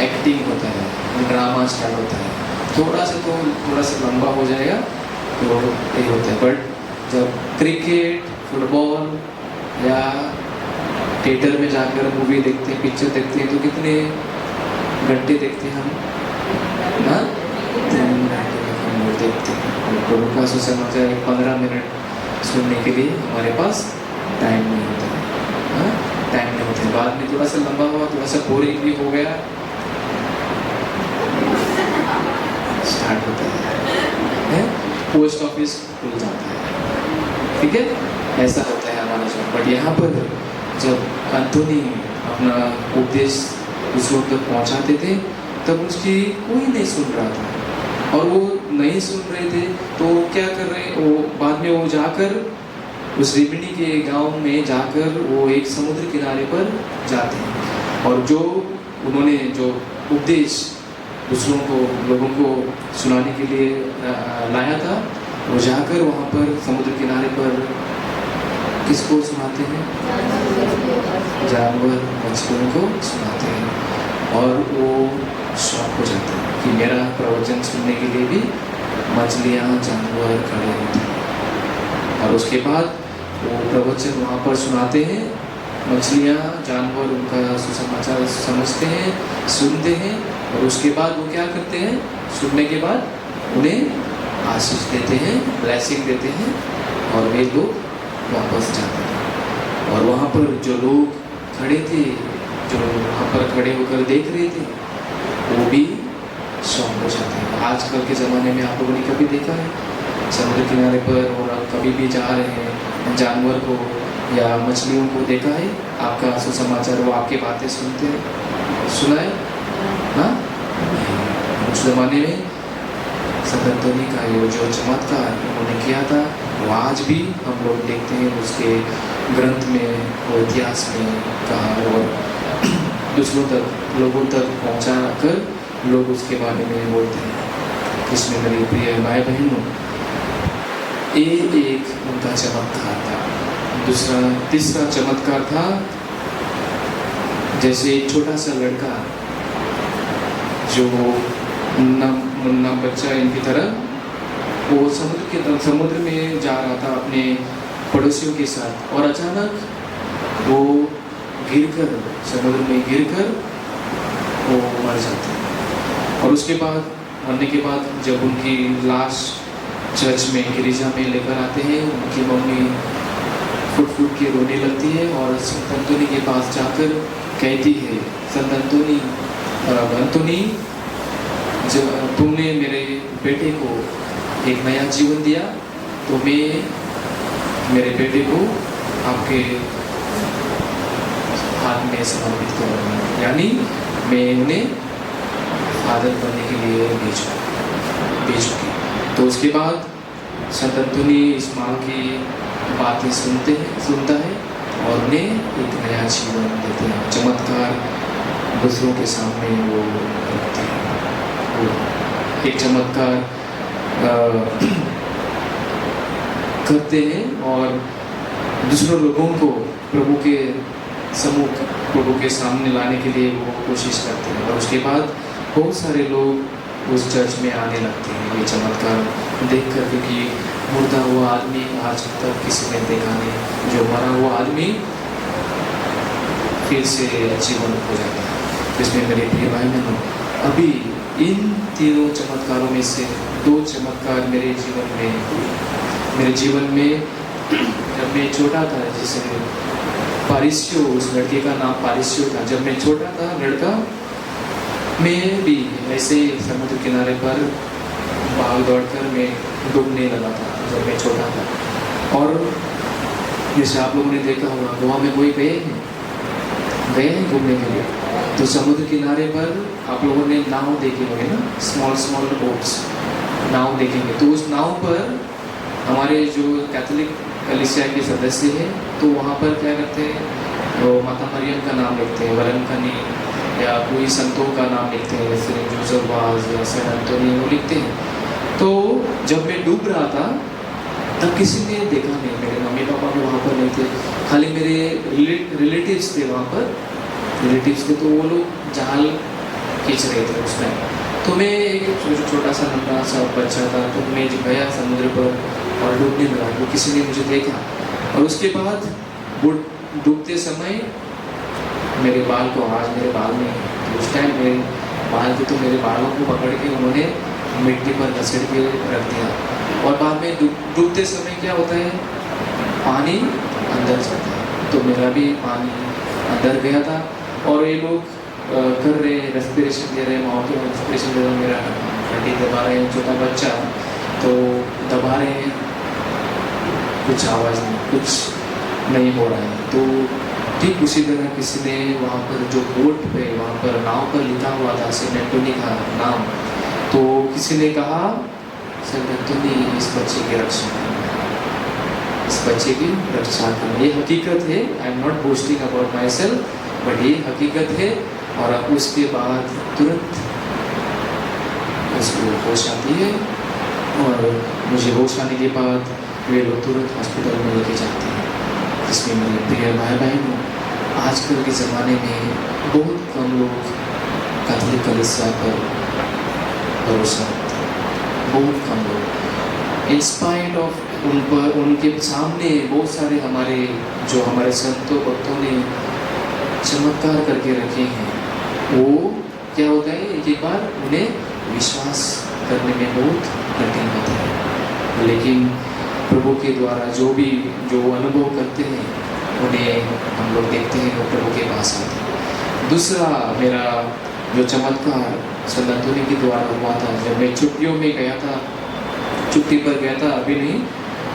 एक्टिंग होता है, ड्रामा स्टार्ट होता है, थोड़ा सा लंबा हो जाएगा तो यही होता है। बट जब क्रिकेट, फुटबॉल या थिएटर में जाकर मूवी देखते हैं, पिक्चर देखते हैं, तो कितने घंटे देखते हैं हम ना, 3 घंटे हम देखते हैं। प्रभु का सुसमाचार 15 मिनट सुनने के लिए हमारे पास टाइम नहीं होता है, टाइम नहीं होता है। बाद में थोड़ा सा लंबा हुआ, थोड़ा सा बोरिंग भी हो गया, स्टार्ट होता है, पोस्ट ऑफिस खुल जाता है, ठीक है, ऐसा होता है हमारा जीवन। बट यहाँ पर जब अंतोनी अपना उपदेश दूसरों तक पहुँचाते थे तब उसकी कोई नहीं सुन रहा था, और वो नहीं सुन रहे थे तो क्या कर रहे, वो बाद में वो जाकर उस रिबिनी के गांव में जाकर वो एक समुद्र किनारे पर जाते हैं, और जो उन्होंने जो उपदेश दूसरों को, लोगों को सुनाने के लिए लाया था, वो जाकर वहाँ पर समुद्र किनारे पर किसको सुनाते हैं, जानवर, मछलियों को सुनाते हैं, और वो शौक हो जाते हैं कि मेरा प्रवचन सुनने के लिए भी मछलियाँ, जानवर खड़े होते हैं। और उसके बाद वो प्रवचन वहाँ पर सुनाते हैं, मछलियाँ, जानवर उनका सुसमाचार समझते हैं, सुनते हैं, और उसके बाद वो क्या करते हैं, सुनने के बाद उन्हें आशीष देते हैं, ब्लेसिंग देते हैं, और वे लोग वापस जाते हैं। और वहाँ पर जो लोग खड़े थे, जो वहाँ पर खड़े होकर देख रहे थे, वो भी शौक हो जाते हैं। आजकल के ज़माने में आप लोगों ने कभी देखा है समुद्र किनारे पर, और आप कभी भी जा रहे हैं, जानवर को या मछलियों को देखा है, आपका सुसमाचार वो आपकी बातें सुनते हैं, सुना है ना। उस ज़माने में संत अंतोनी का ये जो चमत्कार उन्होंने किया था, वो आज भी हम लोग देखते हैं उसके ग्रंथ में, वो इतिहास में कहा, और दूसरों तक, लोगों तक पहुँचा कर लोग उसके बारे में बोलते हैं। इसमें मेरी प्रिय भाई बहनों, एक उनका चमत्कार था। तीसरा चमत्कार था, जैसे एक छोटा सा लड़का जो मुन्ना बच्चा इनकी तरह, वो समुद्र में जा रहा था अपने पड़ोसियों के साथ, और अचानक वो गिरकर, समुद्र में गिरकर वो मर जाते हैं। और उसके बाद, मरने के बाद जब उनकी लाश चर्च में, गिरिजा में लेकर आते हैं, उनकी मम्मी फुट फुट के रोने लगती है, और संत अंतोनी के पास जाकर कहती है, संत अंतोनी, जब तुमने मेरे बेटे को एक नया जीवन दिया, तो मैं मेरे बेटे को आपके हाथ में समर्पित करूँगा, यानी मैं उन्हें फादर बनने के लिए भेजूँगी। तो उसके बाद संत अंतोनी इस माँ की बातें सुनता है, और उन्हें एक नया जीवन देते हैं, चमत्कार दूसरों के सामने वो रखते हैं। एक चमत्कार करते हैं, और दूसरों लोगों को प्रभु के सम्मुख, प्रभु के सामने लाने के लिए वो कोशिश करते हैं, और उसके बाद बहुत सारे लोग उस चर्च में आने लगते हैं ये चमत्कार देखकर, क्योंकि मुर्दा हुआ आदमी आज तक किसी ने देखा नहीं, जो मरा हुआ आदमी फिर से जीवन हो जाता है। इसमें मेरे प्रिय भाई बहनों, अभी इन तीनों चमत्कारों में से 2 चमत्कार मेरे जीवन में जब मैं छोटा था, जैसे पारिस्यो, उस लड़के का नाम पारिस्यो था। जब मैं छोटा था लड़का, मैं भी ऐसे समुद्र किनारे पर भाग दौड़ कर मैं डूबने लगा था जब मैं छोटा था। और जैसे आप लोगों ने देखा होगा, गोवा में कोई गए हैं घूमने के लिए, तो समुद्र किनारे पर आप लोगों ने नाव देखे होंगे ना, स्मॉल बोट्स, नाव देखेंगे। तो उस नाव पर हमारे जो कैथोलिक कलीसिया के सदस्य हैं, तो वहाँ पर क्या करते हैं, वो माता मरियम का नाम लिखते हैं, वरनखनी, या कोई संतों का नाम लिखते हैं, जैसे जोसेफ वाज या सेंट एंटोनी, वो लिखते हैं। तो जब मैं डूब रहा था तब किसी ने देखा नहीं, मेरे मम्मी पापा भी वहाँ पर नहीं थे, खाली मेरे रिलेटिव्स थे वहाँ पर, तो वो लोग जाल खींच रहे थे उस टाइम। तो मैं एक छोटा सा नन्हा सा बच्चा था, तो मैं गया समुद्र पर और डूबने लगा। तो किसी ने मुझे देखा, और उसके बाद वो डूबते समय मेरे बाल को, आज मेरे बाल नहीं है, तो उस टाइम मेरे बाल थे, तो मेरे बालों को पकड़ के उन्होंने मिट्टी पर घसीट के रख दिया। और बाद में डूबते समय क्या होता है, पानी अंदर जाता है, तो मेरा भी पानी अंदर गया था। और ये लोग कर रहे हैं, रेस्पिरेशन दे रहे हैं, माउथ में रेस्पिरेशन दे रहे हैं, मेरा हड्डी दबा रहे हैं, छोटा बच्चा तो दबा रहे हैं, कुछ आवाज़ नहीं, कुछ नहीं हो रहा है। तो ठीक उसी तरह किसी ने वहाँ पर जो बोट पे, वहाँ पर नाव पर लिखा हुआ था सेंट एंटोनी का नाम, तो किसी ने कहा सेंट एंटोनी इस बच्चे की रक्षा करना, इस बच्चे की रक्षा करना। ये हकीकत है, I am not boasting about my self, but ये हकीकत है। और अब उसके बाद तुरंत उसको होश आती है, और मुझे होश आने के बाद वे लोग तुरंत हॉस्पिटल में लेके जाते हैं। जिसमें मेरे प्रिय भाई बहनों, आजकल के ज़माने में बहुत कम लोग कैथोलिक कलीसिया पर भरोसा रखते हैं, बहुत कम लोग। इंस्पाइट ऑफ उन पर, उनके सामने बहुत सारे हमारे संतों भक्तों ने चमत्कार करके रखे हैं, वो क्या होता है, एक बार उन्हें विश्वास करने में बहुत कठिन होता है। लेकिन प्रभु के द्वारा जो अनुभव करते हैं, उन्हें हम लोग देखते हैं, वो प्रभु के पास आते हैं। दूसरा मेरा जो चमत्कार सेंट एंटोनी के द्वारा हुआ था, जब मैं छुट्टियों में गया था, छुट्टी पर गया था, अभी नहीं,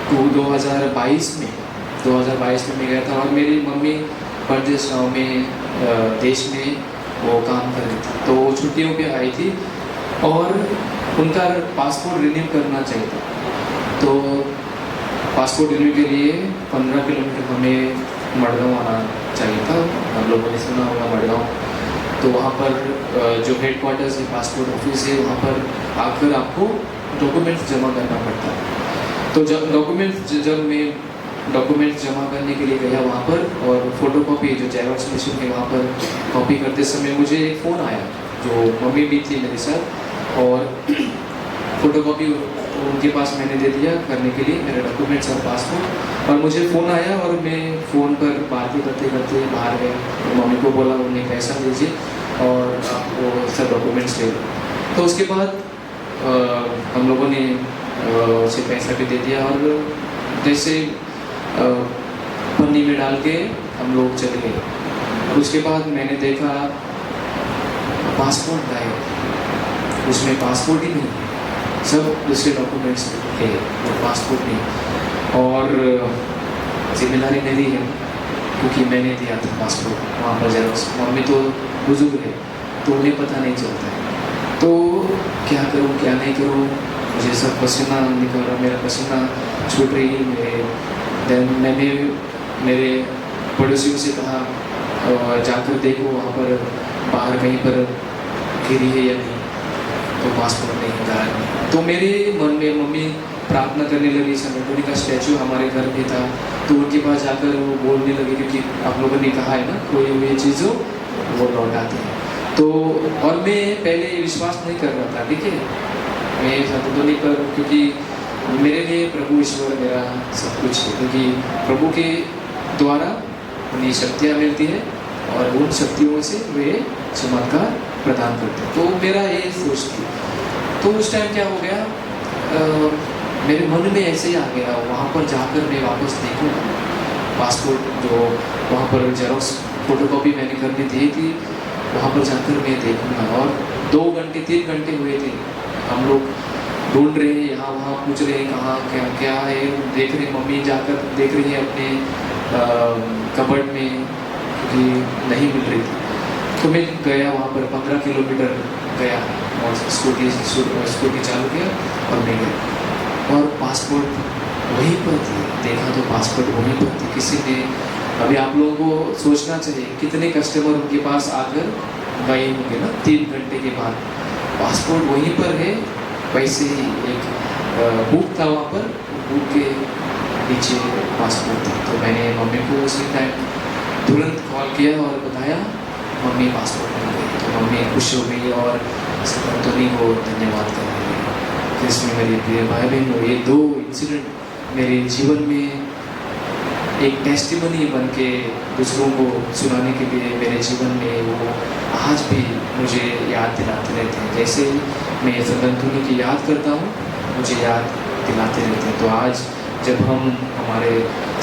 तो 2022 में मैं गया था। और मेरी मम्मी परदेश गाँव में, देश में वो काम कर रही थी, तो वो छुट्टियों पे आई थी, और उनका पासपोर्ट रिन्यू करना चाहिए था। तो पासपोर्ट रिन्यू के लिए 15 किलोमीटर हमें मडगांव आना चाहिए था। हम लोगों ने सुना होगा मडगांव, तो वहाँ पर जो हेड क्वार्टर्स है, पासपोर्ट ऑफिस है, वहाँ पर आकर आपको डॉक्यूमेंट्स जमा करना पड़ता है। तो जब मैं डॉक्यूमेंट्स जमा करने के लिए गया वहाँ पर, और फोटोकॉपी जो जेरॉक्स मशीन है वहाँ पर कॉपी करते समय मुझे एक फ़ोन आया, जो मम्मी भी थी मेरे साथ, और फोटोकॉपी उनके पास मैंने दे दिया करने के लिए, मेरे डॉक्यूमेंट्स और पासपोर्ट। और मुझे फ़ोन आया, और मैं फ़ोन पर बातें करते करते बाहर गया, तो मम्मी को बोला उन्हें पैसा दीजिए और आपको सब डॉक्यूमेंट्स ले लो। तो उसके बाद हम लोगों ने उसे पैसा भी दे दिया, और जैसे पन्नी में डाल के हम लोग चले गए। और उसके बाद मैंने देखा पासपोर्ट गायब, उसमें पासपोर्ट ही नहीं, सब दूसरे डॉक्यूमेंट्स थे, और पासपोर्ट नहीं। और जिम्मेदारी मेरी है, क्योंकि मैंने दिया था पासपोर्ट वहाँ पर जेरॉक्स। मम्मी तो बुजुर्ग है, तो उन्हें पता नहीं चलता है, तो क्या करूँ क्या नहीं करूँ, मुझे सब पसीना निकल रहा, मेरा पसीना छूट रही। मैंने मेरे पड़ोसियों से कहा जाकर देखो वहाँ पर बाहर कहीं पर गिरी है या नहीं, तो पासपोर्ट नहीं गायब। तो मेरे मन में मम्मी प्रार्थना करने लगी, सेंट एंटोनी का स्टैचू हमारे घर में था, तो उनके पास जाकर वो बोलने लगी, क्योंकि आप लोगों ने कहा है ना, कोई हुई चीज़ हो वो लौटाते हैं। तो और मैं पहले विश्वास नहीं कर रहा था, ठीक है, मैं सेंट एंटोनी पर, क्योंकि मेरे लिए प्रभु ईश्वर मेरा सब कुछ है, क्योंकि प्रभु के द्वारा उन्हें शक्तियाँ मिलती है, और उन शक्तियों से वे चमत्कार प्रदान करते हैं। तो मेरा ये सोच थी। तो उस टाइम क्या हो गया, मेरे मन में ऐसे ही आ गया, वहाँ पर जाकर मैं वापस देखूँगा पासपोर्ट, जो वहाँ पर जेरोक्स फोटोकॉपी मैंने करके दी थी, वहाँ पर जाकर मैं देखूँगा। और 2 घंटे 3 घंटे हुए थे, हम लोग ढूंढ रहे हैं, यहाँ वहाँ पूछ रहे हैं कहाँ क्या क्या है, देख रहे हैं, मम्मी जाकर देख रही है अपने कबर्ड में, क्योंकि नहीं मिल रही थी। तो मैं गया वहाँ पर, 15 किलोमीटर गया और स्कूटी चालू किया और मैं गया, और पासपोर्ट वहीं पर थी। देखा तो पासपोर्ट वहीं पर थी, किसी ने, अभी आप लोगों को सोचना चाहिए कितने कस्टमर उनके पास आकर गए होंगे ना 3 घंटे के बाद, पासपोर्ट वहीं पर है। वैसे ही एक बुक था वहाँ पर, बुक के नीचे पासपोर्ट था। तो मैंने मम्मी को उसी टाइम तुरंत कॉल किया और बताया, मम्मी पासपोर्ट मिल गई। तो मम्मी खुश हो गई और संतोनी को धन्यवाद कर रही है। तो इसमें मेरे प्रिय भाई बहनों, ये 2 इंसिडेंट मेरे जीवन में एक टेस्टिमनी बन के दूसरों को सुनाने के लिए मेरे जीवन में वो आज भी मुझे याद दिलाते रहते हैं। जैसे मैं संतोनी की याद करता हूँ, मुझे याद दिलाते रहते हैं। तो आज जब हम हमारे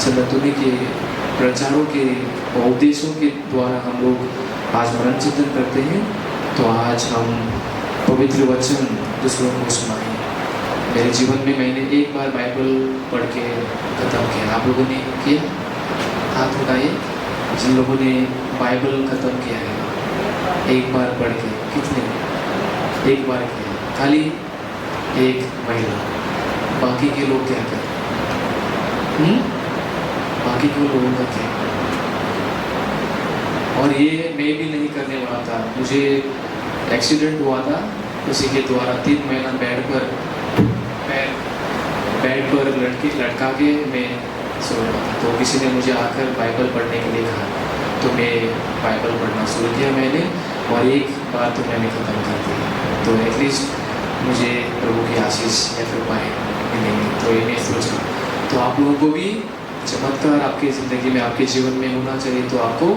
संतोनी के प्रचारों के उपदेशों के द्वारा हम लोग आज मनन चिंतन करते हैं, तो आज हम पवित्र वचन दूसरों को सुनाएं। मेरे जीवन में मैंने एक बार बाइबल पढ़ के ख़त्म किया। आप लोगों ने किया? हाथ उठाइए जिन लोगों ने बाइबल ख़त्म किया है एक बार पढ़ के। कितने? एक बार किया, खाली एक महिला। बाकी के लोग क्या करें? बाकी के लोगों का क्या? और ये मैं भी नहीं करने वाला था। मुझे एक्सीडेंट हुआ था, उसी के द्वारा 3 महीना बेड पर लटका के मैं सो रहा था। तो किसी ने मुझे आकर बाइबल पढ़ने के लिए कहा, तो मैं बाइबल पढ़ना शुरू किया मैंने, और एक बार तो मैंने ख़त्म कर दिया। तो एटलीस्ट मुझे प्रभु की आशीष या कृपाएं मिलेंगी। तो ये मैं सोचा, तो आप लोगों को भी चमत्कार आपकी ज़िंदगी में, आपके जीवन में होना चाहिए। तो आपको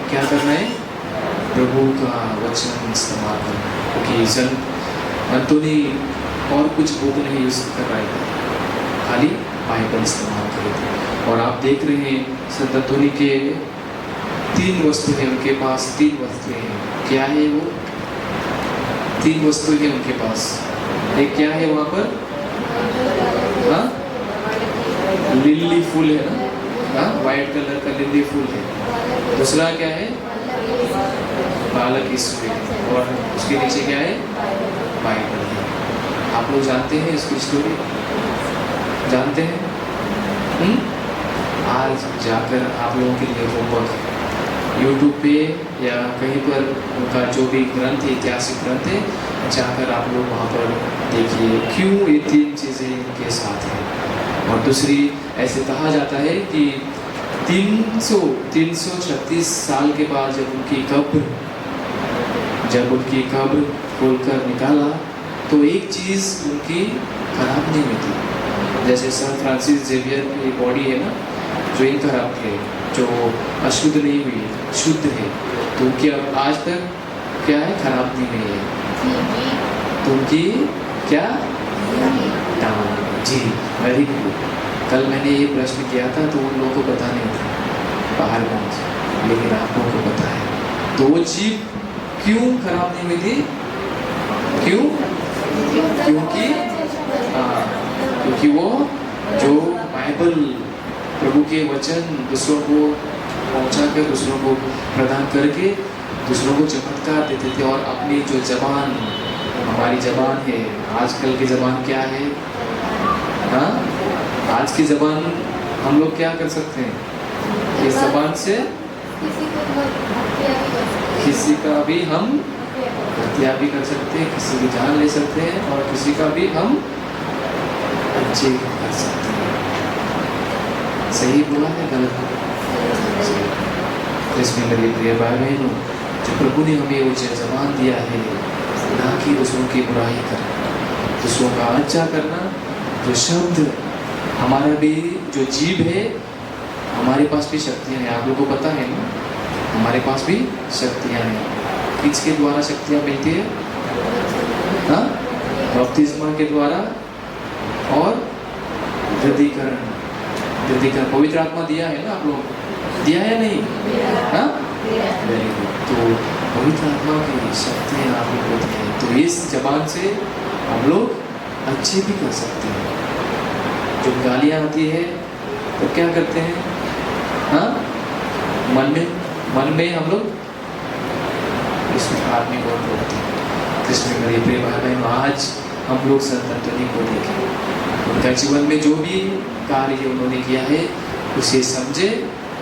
क्या करना है? प्रभु का वचन इस्तेमाल करना है। क्योंकि संत अंतोनी और कुछ बुक नहीं यूज़ कर रहे थे, खाली बाइबल इस्तेमाल कर रहे थे। और आप देख रहे हैं संत अंतोनी के 3 वस्तु हैं उनके पास। 3 वस्तुएं हैं। क्या है वो? 3 वस्तु है उनके पास। एक क्या है वहाँ पर? हाँ, लिली फूल है ना, हाँ, वाइट कलर का लिली फूल है। दूसरा क्या है? बालक ईश्वर। और उसके नीचे क्या है? बाइबल है। आप लोग जानते हैं इसकी स्टोरी? जानते हैं? आज जाकर आप लोगों के लिए होमवर्क है, यूट्यूब पे या कहीं पर उनका जो भी ग्रंथ है, ऐतिहासिक ग्रंथ है, जाकर आप लोग वहाँ पर देखिए क्यों ये 3 चीज़ें इनके साथ हैं। और दूसरी, ऐसे कहा जाता है कि 336 साल के बाद जब उनकी कब्र खोलकर निकाला, तो एक चीज़ उनकी खराब नहीं हुई थी। जैसे सेंट फ्रांसिस जेवियर की बॉडी है ना, जो इनकरप्ट है, जो अशुद्ध नहीं हुई, शुद्ध है, तो उनकी अब आज तक क्या है? खराब नहीं हुई है। तो उनकी क्या? जी, वेरी गुड। कल मैंने ये प्रश्न किया था, तो उन लोगों को पता नहीं था बाहर में, लेकिन आप लोगों को पता है। तो वो जीभ क्यों खराब नहीं हुई थी? क्यों? क्योंकि वो जो बाइबल, प्रभु के वचन दूसरों को पहुंचा कर, दूसरों को प्रदान करके दूसरों को चमत्कार देते थे। और अपनी जो जबान, हमारी जबान है, आजकल की जबान क्या है? हाँ, आज की जबान हम लोग क्या कर सकते हैं? इस जबान से किसी का भी हम हत्या भी कर सकते हैं, किसी की जान ले सकते हैं, और किसी का भी हम अच्छे कर सकते हैं। सही बोला है? गलत? इसमें मेरे प्रिय भाई बहनों, जो प्रभु ने हमें वो जबान दिया है, ना कि दूसरों की बुराई करना, दूसरों का अच्छा करना, जो शब्द हमारा भी जो जीभ है, हमारे पास भी शक्तियाँ हैं। आप लोगों को पता है ना, हमारे पास भी शक्तियाँ हैं। किसके द्वारा शक्तियाँ मिलती है? हाँ, बपतिस्मा के द्वारा और दृढ़ीकरण पवित्र आत्मा दिया है ना आप लोग, दिया है नहीं? हाँ, वेरी गुड। तो पवित्र आत्मा की शक्तियाँ आप लोग को दी है, तो इस जबान से हम लोग अच्छे भी कर सकते हैं। जो गालियाँ आती है तो क्या करते हैं? हाँ, मन में हम लोग इसमें आदमी बहुत बोलते हैं। कृष्ण मेरे प्रिय भाई बहन, आज हम लोग संत अंतोनी को देखें, उनका जीवन में जो भी कार्य उन्होंने किया है उसे समझे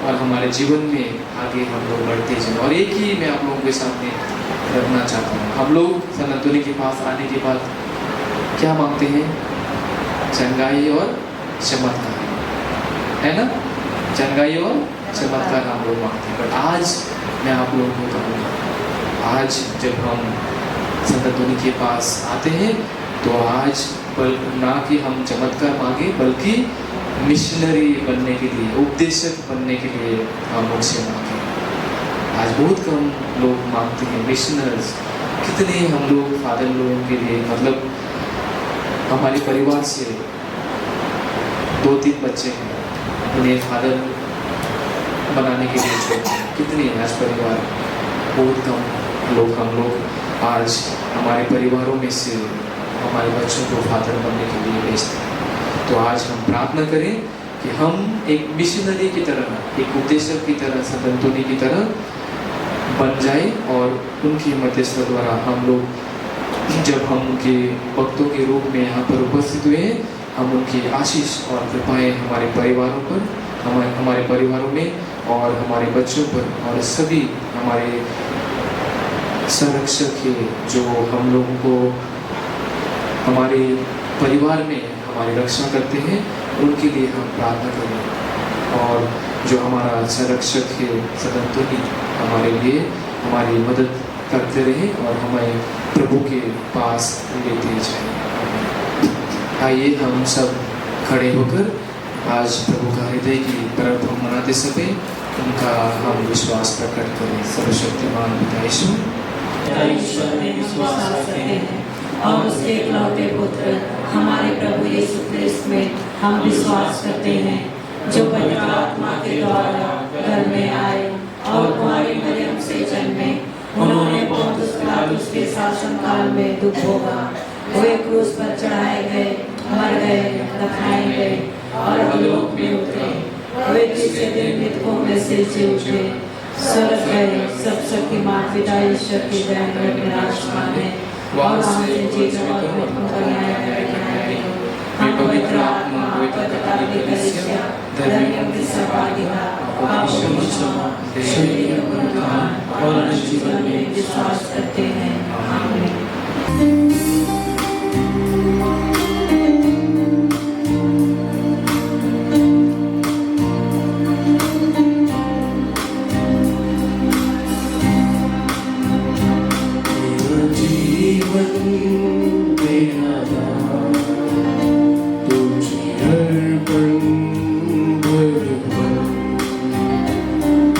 और हमारे जीवन में आगे हम लोग बढ़ते जाएं। और एक ही मैं आप लोगों के सामने रखना चाहता हूँ, हम लोग संत अंतोनी के पास आने के बाद क्या मांगते हैं? चंगाई और चमत्कार, है ना? चंगाई और चमत्कार हम लोग मांगते हैं। बट आज मैं आप लोगों को कहूँगा, आज जब हम संत अंतोनी के पास आते हैं तो आज ना कि हम चमत्कार मांगे, बल्कि मिशनरी बनने के लिए, उपदेशक बनने के लिए हम उनसे मांगे। आज बहुत कम लोग मांगते हैं मिशनर्स। कितने हम लोग फादर लोगों के लिए, मतलब हमारे परिवार से 2-3 बच्चे हैं, उन्हें फादर बनाने के लिए छोड़ते हैं। कितने हैं आज परिवार? बहुत कम लोग। हम लोग आज हमारे परिवारों में से हमारे बच्चों को फादर बनने के लिए भेजते हैं। तो आज हम प्रार्थना करें कि हम एक मिशनरी की तरह, एक उपदेशक की तरह, संत अंतोनी की तरह बन जाए और उनकी मध्यस्थता द्वारा हम लोग, जब हम उनके भक्तों के रूप में यहाँ पर उपस्थित हुए हैं, हम उनकी आशीष और कृपाएं हमारे परिवारों पर, हमारे परिवारों में और हमारे बच्चों पर और सभी हमारे संरक्षक है जो हम लोगों को हमारे परिवार में हमारी रक्षा करते हैं, उनके लिए हम प्रार्थना करें। और जो हमारा संरक्षक है संत अंतोनी, हमारे लिए हमारी मदद करते रहे और हमें प्रभु के पास लेते जाए। आइए हम सब खड़े होकर आज प्रभु का हृदय की पर्व हम मनाते समय उनका हम विश्वास प्रकट करें। सर्वशक्तिमान पिता ईश्वर में विश्वास करते हैं और उसके इकलौते पुत्र हमारे प्रभु यीशु ख्रिस्त में हम विश्वास करते हैं, जो पवित्र आत्मा के द्वारा घर में आए और कुंवारी मरियम से जन्मे। उन्होंने पोंतुस पिलातुस के शासन काल में दुख भोगा, वे क्रूस पर चढ़ाए गए, मर गए, दफनाए गए और अधोलोक में उतरे। वे तीसरे दिन मृतकों में से जी उठे, स्वर्ग गए, सब शक्तिमान पिता ईश्वर की दैन में विराजमान है और हमसे जीवन और मृत्यु का न्याय करेंगे। हम पवित्र आत्मा, पवित्रता की कलीसिया, धर्म की सर्वाधिकार, पापों की क्षमा, शरीर का पुनरुत्थान और अनंत जीवन में विश्वास करते हैं। आमीन।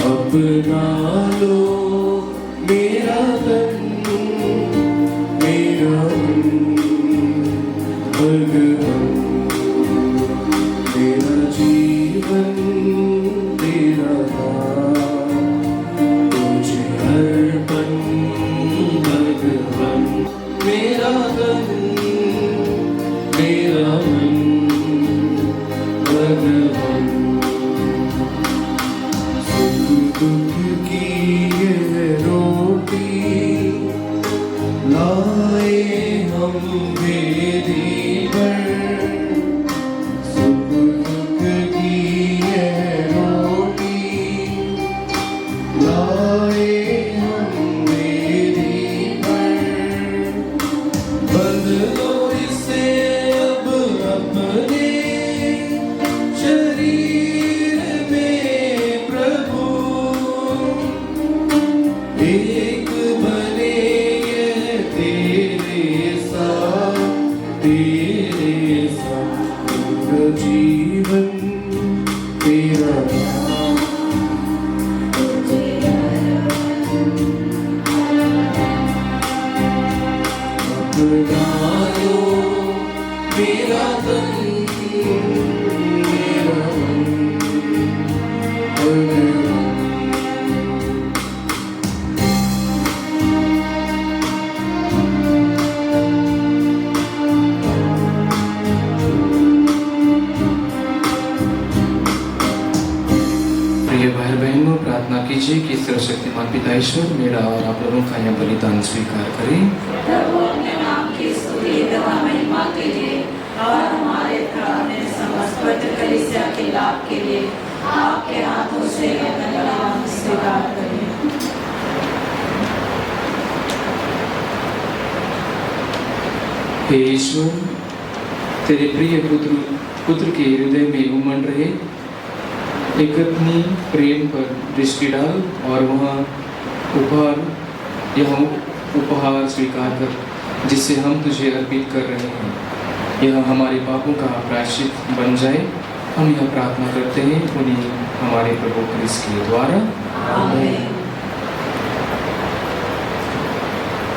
अपना लो मेरा तन, मेरा भगवान, मेरा जीवन तेरा नाम, तुझे अर्पण भगवान। मेरा तन, मेरा मन भगवान। दुख की ये रोटी लाए हम वेदी पर, सुख दुख की ये रोटी लाए हम वेदी पर। बदलो इसे अब अपने शरीर में प्रभु, एक बने ये तेरे साथ, तेरे साथ जीवन तेरा नाम। मेरा तन मेरा प्रिय भाई बहनों, प्रार्थना कीजिए कि सर्वशक्तिमान पिता ईश्वर मेरा और आप लोगों का यह बलिदान स्वीकार करें। प्रभु अपने नाम की स्तुति तथा महिमा के लिए और हमारे प्रार्थना समस्त पवित्र कलीसिया के लाभ के लिए आपके हाथों से यह बलिदान स्वीकार करें। हे ईश्वर, तेरे प्रिय पुत्र के हृदय में उमड़ रहे एक अपनी प्रेम पर दृष्टि डाल और यह उपहार स्वीकार कर जिसे हम तुझे अर्पित कर रहे हैं। यह हमारे पापों का प्रायश्चित बन जाए। हम यह प्रार्थना करते हैं उन्हीं हमारे प्रभु क्रिस्त के द्वारा। आमीन।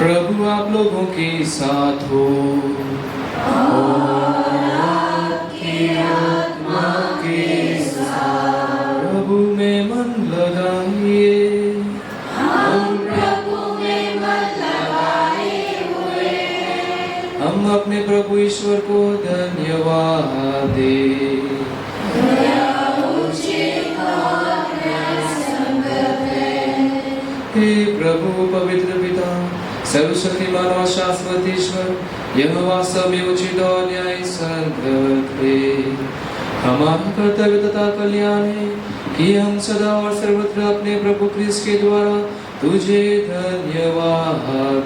प्रभु आप लोगों के साथ हो और आपकी आत्मा के साथ। प्रभु में मन लगाइए। हम प्रभु में मन लगाए हुए हैं। हम अपने प्रभु ईश्वर को धन्यवाद दें। हे प्रभु पवित्र पिता, सर्वशक्तिमान और शाश्वत ईश्वर, यह वास्तव में उचित और न्याय संगत है। हमारा कर्तव्य तथा कल्याण है कि हम सदा और सर्वत्र अपने प्रभु क्रिस्त के द्वारा तुझे धन्यवाद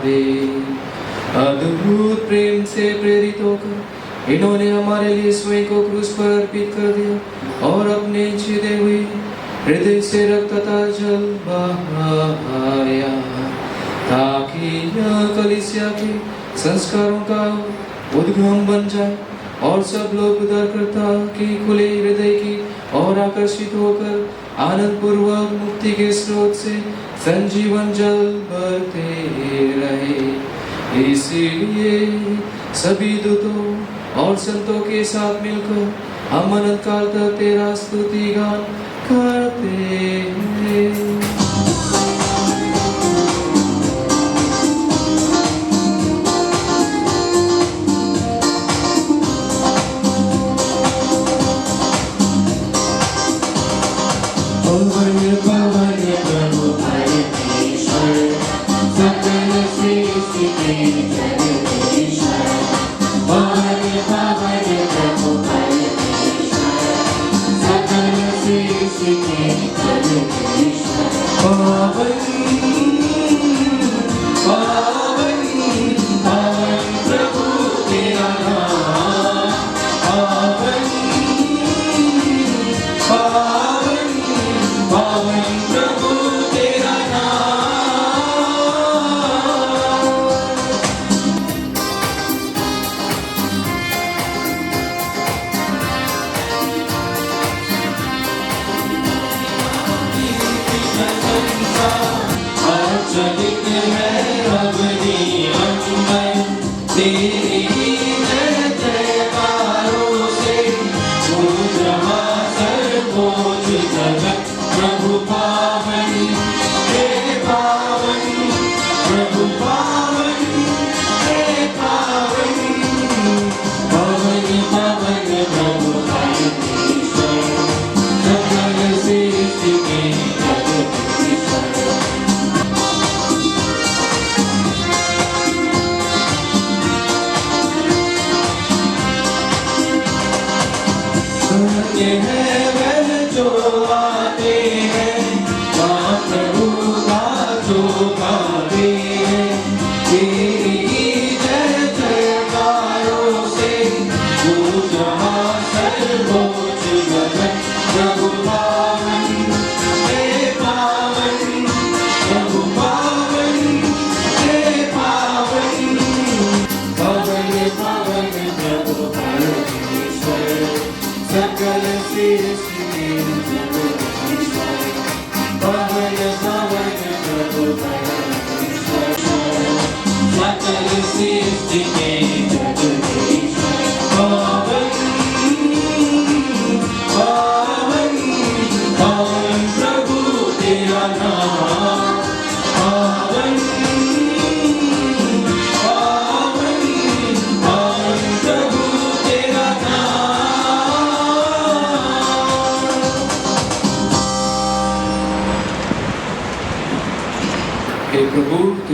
दें। अद्भुत प्रेम से प्रेरित होकर इन्होंने हमारे लिए स्वयं को क्रूस पर अर्पित कर दिया और अपने छिदे हुए हृदय से रक्त तथा जल बहाया, ताकि यह कलीसिया के संस्कारों का उद्गम बन जाए और सब लोग उद्धारकर्ता के खुले हृदय की और आकर्षित होकर आनंद पूर्वक मुक्ति के स्रोत से संजीवन जल भरते रहे। इसीलिए सभी दूतों और संतों के साथ मिलकर हम अनंत काल तक तेरा स्तुति गान करते हैं।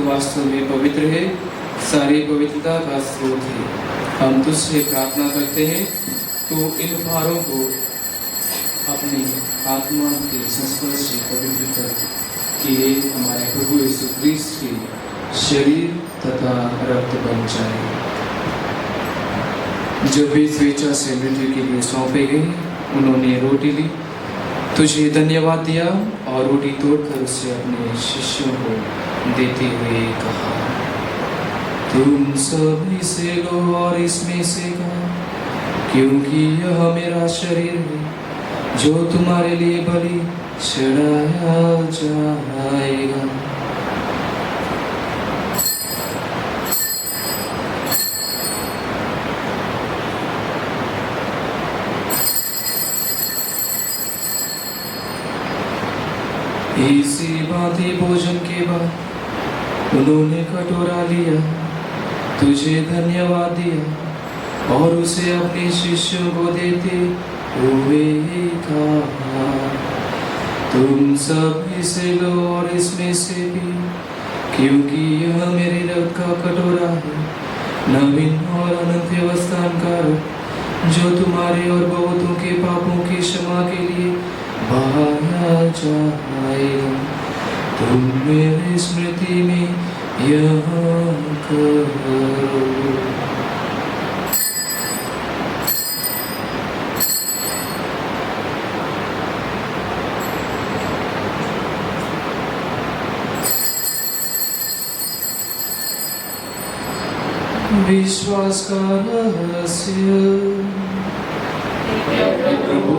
तू वास्तव में पवित्र है, सारी पवित्रता का स्रोत है। हम तुझसे प्रार्थना करते हैं तो इन उपहारों को अपनी आत्मा के संस्पर्श से पवित्र कर, कि ये हमारे प्रभु यीशु क्रिस्त के शरीर तथा रक्त बन जाए। जब वे स्वेच्छा से मृत्यु के लिए सौंपे गए, उन्होंने रोटी ली, तुझे धन्यवाद दिया और रोटी तोड़कर उसे अपने शिष्यों को देते हुए कहा, तुम सब इसे लो और इसमें से खाओ, क्योंकि यह मेरा शरीर है जो तुम्हारे लिए बलि चढ़ाया जाएगा। इसी भांति भोजन के बाद उन्होंने कटोरा लिया, तुझे धन्यवाद दिया और उसे अपने शिष्यों को देते हुए कहा, तुम सब इसे लो और इसमें से भी, क्योंकि यह मेरे रक्त का कटोरा है, नवीन और अनंत व्यवस्थान का रक्त, जो तुम्हारे और बहुतों के पापों की क्षमा के लिए बहाया जाएगा। तुम मेरी स्मृति में यह करो। विश्वास का रहस्य। प्रभु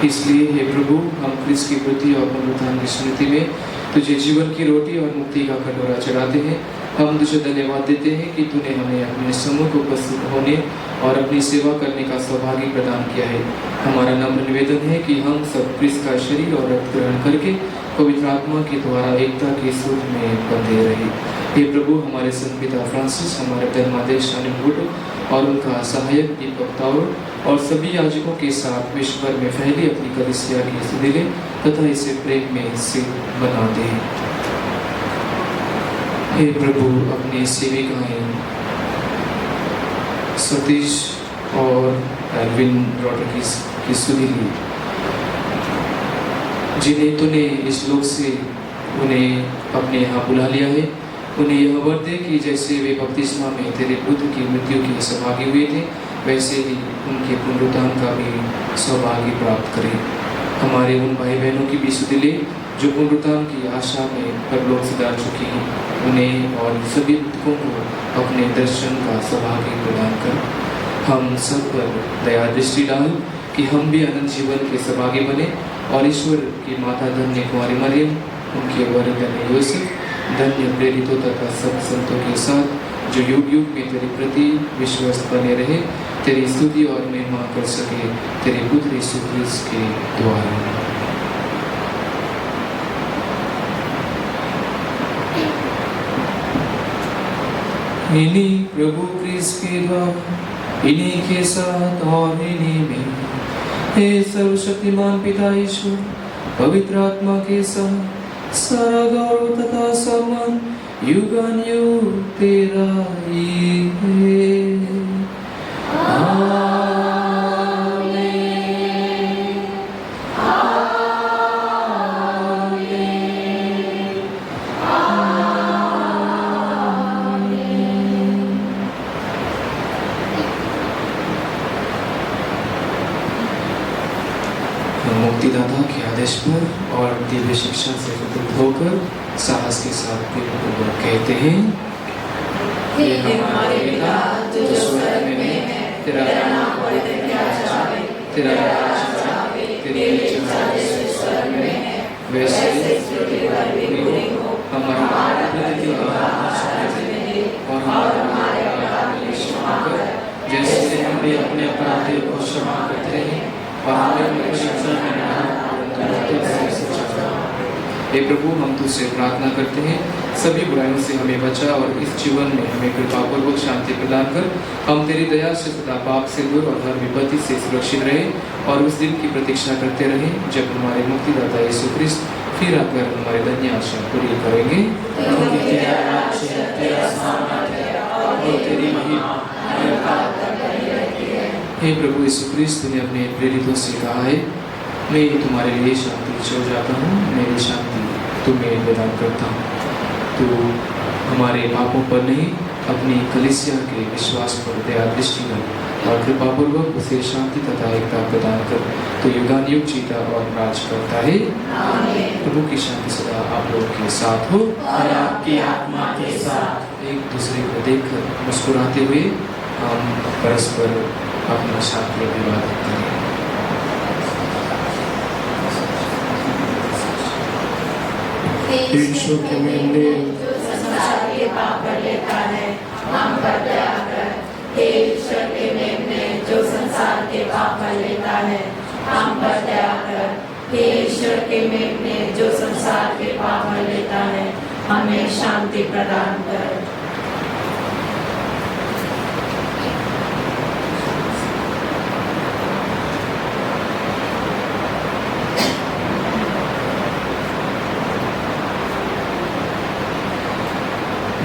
इसलिए हे प्रभु, हम क्रिस्त की मृत्यु और पुनरुत्थान की स्मृति में तुझे जीवन की रोटी और मुक्ति का कटोरा चढ़ाते हैं। हम तुझे धन्यवाद देते हैं कि तूने हमें अपने समूह को उपस्थित होने और अपनी सेवा करने का सौभाग्य प्रदान किया है। हमारा नम्र निवेदन है कि हम सब क्रिस्त का शरीर और रक्त ग्रहण करके पवित्र आत्मा के द्वारा एकता के सूत्र में बंधे रहे। हे प्रभु, हमारे संत पिता फ्रांसिस, हमारे धर्माध्यक्ष अनिल और उनका सहायक दीपक ताउर और सभी याजकों के साथ विश्व भर में फैली अपनी कलीसिया की सुधि ले तथा इसे प्रेम में सिद्ध बना दे। हे प्रभु, अपनी सेविकाएं सतीश और एल्विन रॉड्रिगेज की सुधि ली, जिन्हें तूने इस लोक से उन्हें अपने यहाँ बुला लिया है। उन्हें यह वर दे कि जैसे वे बपतिस्मा में तेरे पुत्र की मृत्यु के सहभागी हुए थे, वैसे ही उनके पुनरुत्थान का भी सौभाग्य प्राप्त करें। हमारे उन भाई बहनों की भी सुधि ले जो पुनरुत्थान की आशा में परलोक सिधार चुकी हैं। उन्हें और सभी मृतकों को अपने दर्शन का सौभाग्य प्रदान कर हम सब पर दया दृष्टि डाल कि हम भी अनंत जीवन के सौभाग्य बने और ईश्वर की माता धन्य कुमारी मरियम, उनके वर धन्य यूसुफ, धन्य प्रेरितों तथा सब संतों के साथ जो युग युग में तेरे प्रति विश्वस्त बने रहे, तेरी स्तुति और महिमा कर सके तेरे पुत्र यीशु क्रिस्त के द्वारा। इन्हीं प्रभु क्रिस्त के द्वारा, इन्हीं के साथ और इन्हीं में, हे सर्वशक्तिमान पिता ईश्वर, पवित्र आत्मा के साथ सारा गौरव तथा सम्मान युगानुयुग तेरा ही है। आमीन। मुक्तिदाता के आदेश पर और दिव्य शिक्षा से प्रबुद्ध होकर साहस के साथ कहते हैं, हे हमारे पिता जो स्वर्ग में है, तेरा नाम पवित्र किया जाए, तेरा राज्य आए, तेरी इच्छा जैसे स्वर्ग में है वैसे पृथ्वी पर भी पूरी हो। हमारा प्रतिदिन का आहार दे और हमारे अपराध की क्षमा कर, जैसे हमने अपने अपराधियों को क्षमा करते हैं, और हमें परीक्षा में न डाल, परंतु हे प्रभु, हम तुझसे प्रार्थना करते हैं, सभी बुराइयों से हमें बचा और इस जीवन में हमें कृपापूर्वक शांति प्रदान कर हम तेरी दया से सदा पाप से दूर और हर विपत्ति से सुरक्षित रहे और उस दिन की प्रतीक्षा करते रहे जब हमारे मुक्तिदाता यीशु ख्रिस्त फिर आकर हमारी धन्य आशा पूरी करेंगे। क्योंकि तेरा राज्य, तेरा सामर्थ्य और तेरी महिमा अनंतकाल तक बनी रहती है। हे प्रभु यीशु ख्रिस्त, ने अपने प्रेरितों से कहा है, मैं तुम्हारे लिए शांति छोड़ जाता हूँ, मेरी शांति तुम्हें प्रदान करता हूँ। तो हमारे पापों पर नहीं, अपनी कलीसिया के विश्वास पर दया दृष्टि कर और कृपापूर्वक उसे शांति तथा एकता प्रदान कर तो युगानुयुग जीता और राज करता है। प्रभु की शांति सदा आप लोगों के साथ हो और आपकी आत्मा के साथ। एक दूसरे को देखकर मुस्कुराते हुए हम परस्पर अपना शांति अभिवादन करें। ईश्वर के मेमने जो संसार के पाप कर लेता है, हम पर दया कर। हे ईश्वर के मेमने जो संसार के पाप कर लेता है, हम पर दया कर। हे ईश्वर के मेमने जो संसार के पाप कर लेता है, हमें शांति प्रदान कर।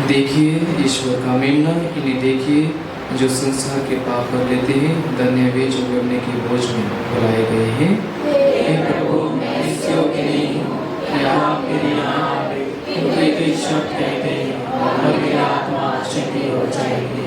देखिए ईश्वर का मेमना, इन्हें देखिए जो संसार के पाप कर लेते हैं। धन्य वे जो मरने के बोझ में बुलाए गए हैं। हे प्रभु, मैं इस योग्य नहीं हूँ कि आप मेरे यहाँ आवे, किंतु एक शब्द कहते हैं और मेरी आत्मा चंगी हो जाएगी।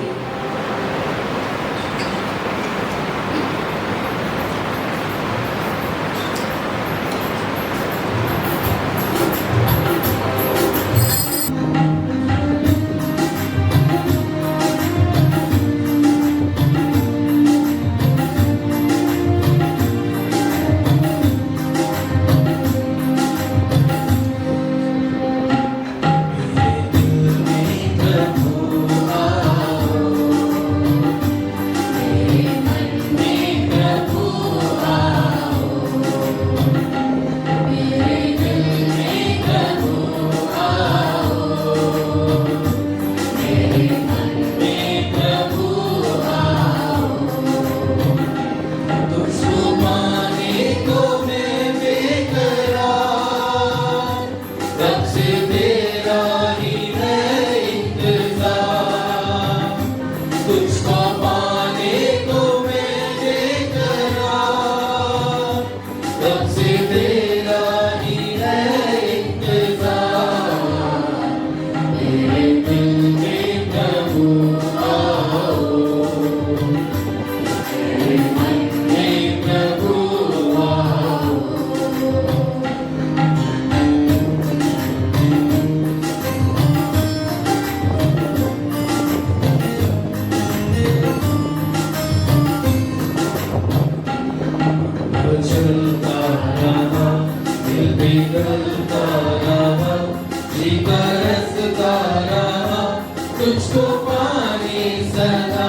तुझको पाने सदा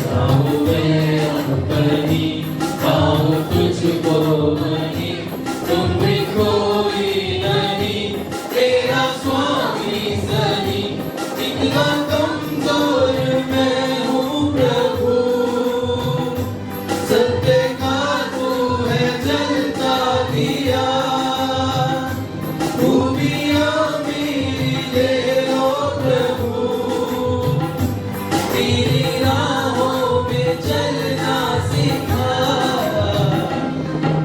गाऊं मैं अपनी, गाऊं तुझको वही, तुम भी कोई नहीं, तेरा स्वामी सही। इतना कमजोर मैं हूँ प्रभु, सत्य का तू है जलता दिया, खूबियाँ मेरी ले लो प्रभु, तेरी राहों में चलना सिखा,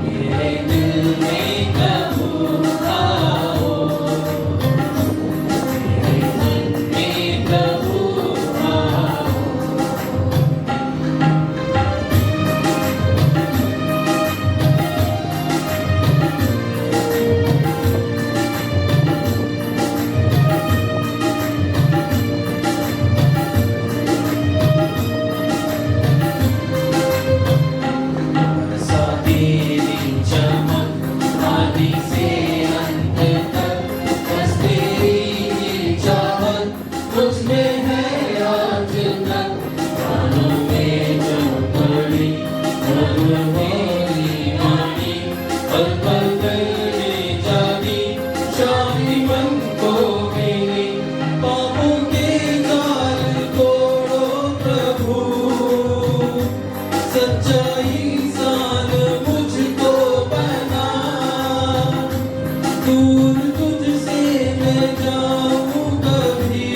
मेरे दिल में प्रभु आओ, मेरे मन में प्रभु आओ। तेरी चमक आदि से अंत तक, बस तेरी ही चाहत मुझ में है आज तक। कानों में जो पड़ी मनमोहनी वाणी, पल पल करने जानी दूर तुझसे मैं जाऊं कभी,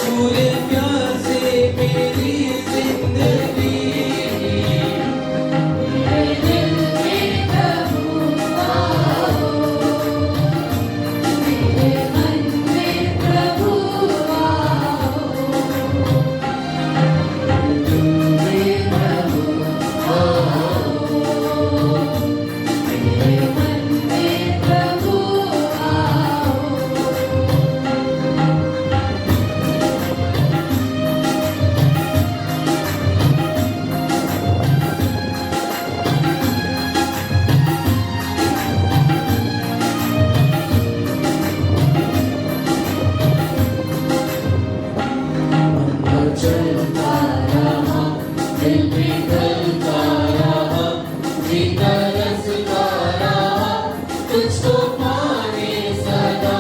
पूरे प्यार से मेरी जिंदगी। मेरे दिल में प्रभु आओ, मेरे मन में प्रभु आओ, मेरे प्रभु आओ, मेरे मन में प्रभु आओ। चलता रहा, दिल पिघलता रहा, जी तरसता रहा, तुझको पाने सदा।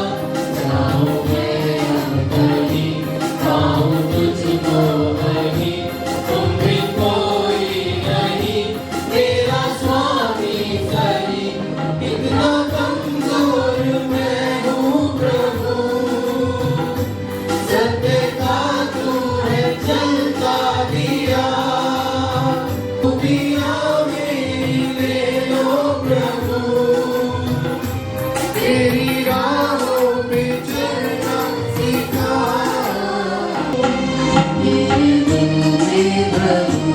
जाऊं मैं अब कहीं, पाऊं तुझको वहीं, तुम भी कोई नहीं, मेरा स्वामी सही। इतना कमजोर मैं हूँ प्रभु, सत्य का तू है चलता दिया। दुनिया मेरी ले लो प्रभु, तेरी राहों पे चलना सिखा। मेरे दिल में प्रभु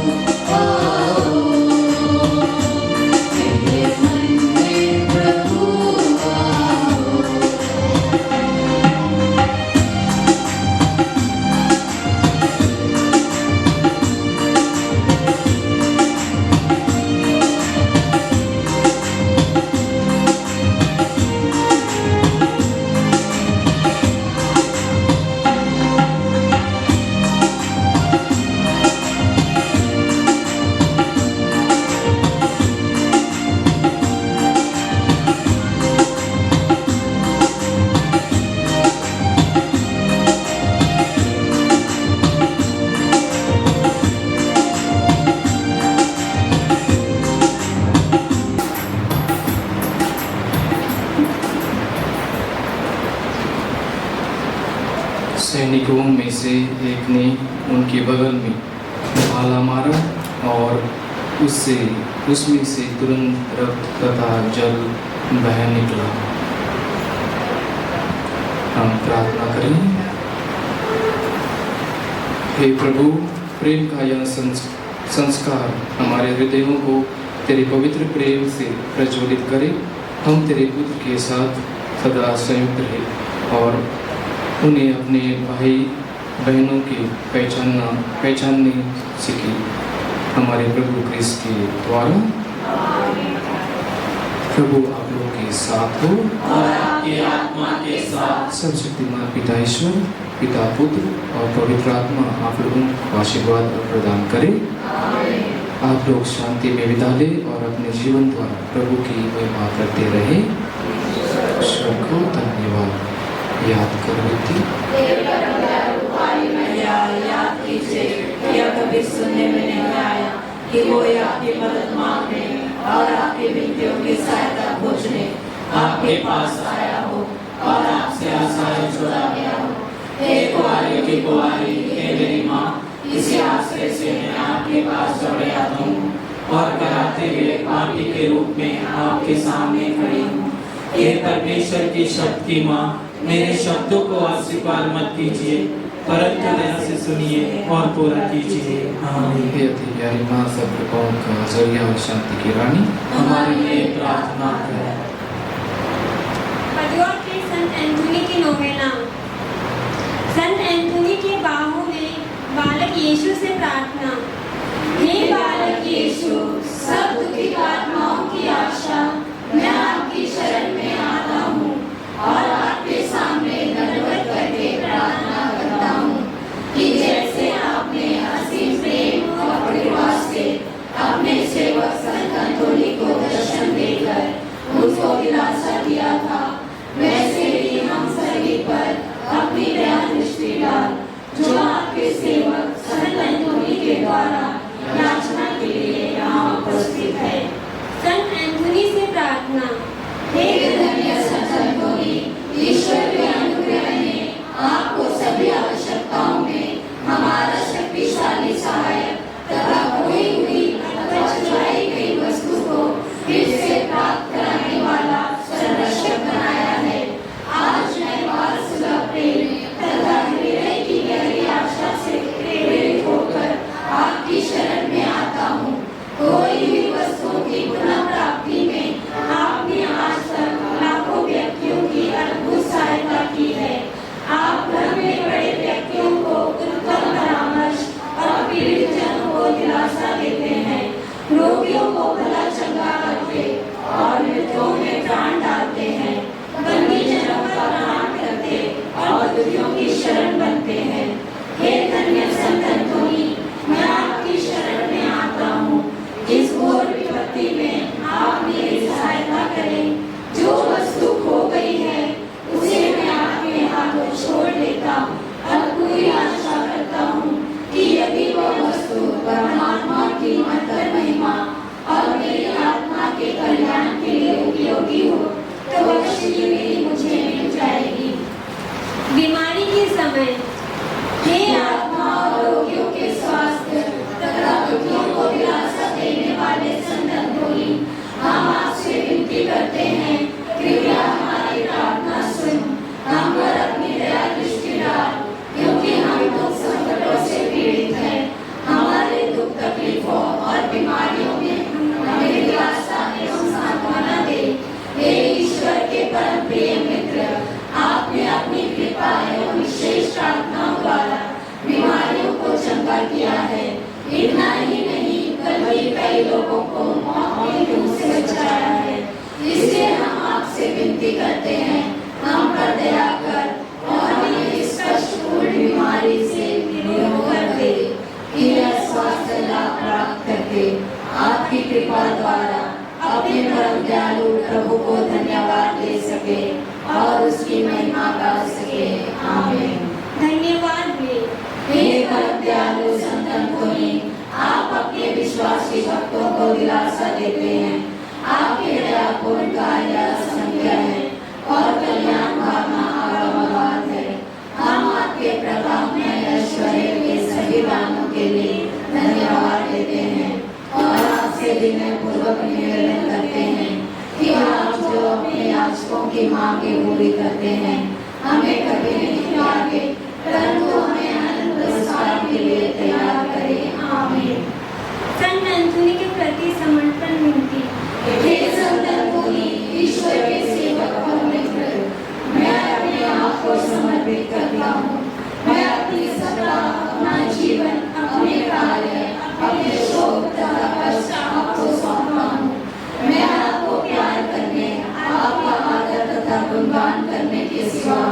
आओ, मेरे मन में प्रभु आओ। सैनिकों में से एक ने उनके बगल में भाला मारा और उसमें से तुरंत रक्त तथा जल बह निकला। हम प्रार्थना करें। हे प्रभु, प्रेम का यह संस्कार हमारे हृदयों को तेरे पवित्र प्रेम से प्रज्वलित करे। हम तेरे पुत्र के साथ सदा संयुक्त रहे और उन्हें अपने भाई बहनों की पहचानने सीखे। हमारे प्रभु क्रिस्त के द्वारा। प्रभु आप लोगों के साथ हो और आपके आत्मा के साथ। सर्वशक्तिमान पिता ईश्वर, पिता पुत्र और पवित्र आत्मा आप लोगों को आशीर्वाद प्रदान करे। आप लोग शांति में बिता ले और अपने जीवन द्वारा प्रभु की महिमा करते रहे। ईश्वर को धन्यवाद। याद कर व्यक्ति याद कीजिए, यह कभी सुनने में नहीं आया कि कोई आपकी मदद मांगने और आपकी विनतियों की सहायता खोजने आपके पास आया हो और आपसे आशाएं जुड़ा गया हो। हे कुंवारी की कुंवारी, हे मेरी माँ, इसी आश्रय से मैं आपके पास दौड़े आता हूँ और कराते हुए पापी के रूप में आपके सामने खड़ी हूँ। हे परमेश्वर की शब्द की माँ, मेरे शब्दों को अस्वीकार मत कीजिए, परंतु दया से सुनिए और पूरा कीजिए। आमीन। हे अति प्यारी माँ, सब कृपाओं का जरिया और शांति की रानी, हमारे लिए प्रार्थना करें। पदयोर के संत एंथोनी की नोवेना। संत एंथोनी के बाहों में बालक यीशु से प्रार्थना। हे बालक यीशु, सब दुखी आत्माओं की आशा, मैं आपकी शरण में आता हूँ और आपके सामने दंडवत करके प्रार्थना करता हूँ कि जैसे आपने असीम प्रेम और विश्वास से अपने सेवक संत एंथोनी को दर्शन देकर उसको दिलासा दिया था, वैसे ही हम सभी पर अपनी दया दृष्टि डाल, जो आपके सेवक संत एंथोनी के द्वारा याचना के लिए यहाँ उपस्थित है। संत एंथोनी से प्रार्थना। हे आपसे विनती करते हैं, हम पर दया कर और हमें इस कष्टपूर्ण बीमारी से निरोग कर दे, कि यह स्वास्थ्य लाभ प्राप्त करके आपकी कृपा द्वारा अपने परम दयालु प्रभु को धन्यवाद दे सके और उसकी महिमा कर सके। आमीन। धन्यवाद वे। हे परम दयालु संत अंतोनी, आप अपने विश्वासी भक्तों को दिलासा देते हैं। आपके दयापूर्ण कार्य असंख्य है और कल्याण भावना अगाध है। हम आपके प्रतापमय ऐश्वर्य के सभी दानों के लिए धन्यवाद देते हैं और आपसे विनय पूर्वक निवेदन करते हैं कि आप जो अपने याचकों की मांगे पूरी करते हैं, हमें कभी नहीं त्यागे, परंतु हमें अनंत पुरस्कार के लिए तैयार करें। आमीन। संत एंथोनी के प्रति समर्पण विनती। हे संत अंतोनी, ईश्वर के सेवक और मित्र, मैं अपने आप को समर्पित करता हूँ। मैं अपनी सत्ता, अपना जीवन, अपने कार्य, अपने शोक तथा कष्ट आपको सौंपता हूँ। मैं आपको प्यार करने, आपका आदर तथा गुणगान करने के सिवा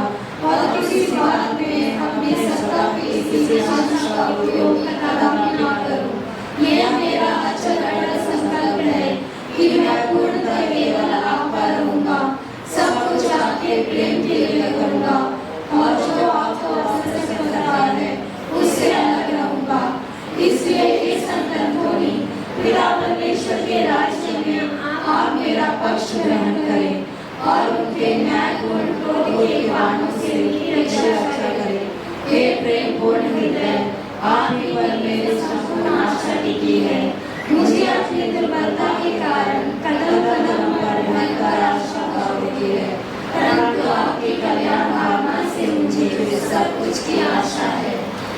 और किसी बात में अपनी सत्ता के किसी अंश का उपयोग कदापि न करूँ। यह मेरा अचल अटल संकल्प है कि मैं पूर्णतः केवल आप पर रहूँगा, सब कुछ आपके प्रेम के लिए करूँगा और जो आपको असह्य करता है उससे अलग रहूँगा। इसलिए हे संत अंतोनी, पिता परमेश्वर के राज्य में आप मेरा पक्ष ग्रहण करें और उनके न्यायपूर्ण क्रोध के बाणों से मेरी रक्षा करें। हे प्रेम पूर्ण हृदय, आप ही पर मेरे संपूर्ण आशा टिकी है। मुझे अपनी दुर्बलता के कारण कदम कदम पर भयंकर आशंका होती है, परंतु आपकी कल्याण भावना से मुझे सब कुछ की आशा है।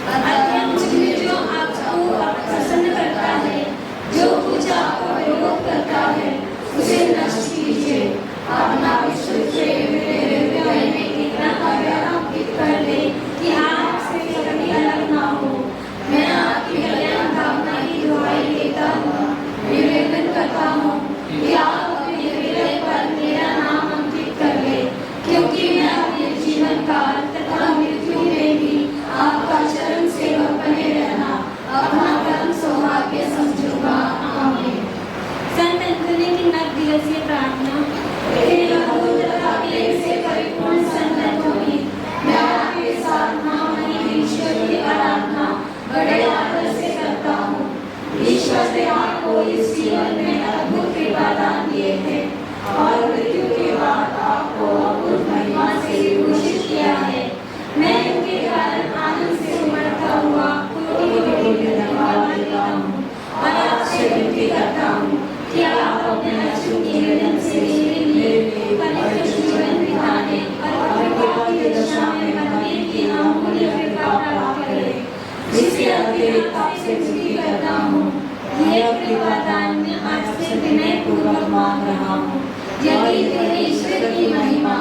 अतः मुझे जो आपको प्रसन्न करता है, जो कुछ आपका विरोध करता है, उसे नष्ट कीजिए। अपना विशुद्ध प्रेम मेरे हृदय में इतना अंकित कर दे कि आपसे कभी अलग ना हो। मैं आपकी कल्याण भावना की दुहाई देता हूँ, निवेदन करता हूँ कि आप अपने हृदय पर मेरा नाम अंकित कर ले, क्योंकि मैं अपने जीवन काल तथा मृत्यु में भी आपका चरण सेवक बने रहना अपना परम सौभाग्य समझूंगा। आमीन। संत एंथोनी की 9 दिवसीय प्रार्थना। हे अद्भुत तथा प्रेम से परिपूर्ण संत एंथोनी, मैं आपके साथ महामहिम ईश्वर की आराधना बड़े आदर से करता हूँ। ईश्वर ने आपको इस जीवन में अद्भुत कृपा दान दिए थे और मृत्यु के बाद आपको अद्भुत महिमा से विभूषित किया है। मैं इनके कारण आनंद से उमड़ता हुआ कोटि धन्यवाद देता हूँ और आपसे विनती करता हूँ कि आप अपने अचूक निवेदन से मेरे लिए पवित्र जीवन बिताने और कृपा की दशा में बनने की अमूल्य कृपा प्राप्त करें, जिसके अतिरिक्त आपसे विनती करता हूँ। यह कृपा दान में आपसे विनय पूर्वक मांग रहा हूँ। यदि ईश्वर की महिमा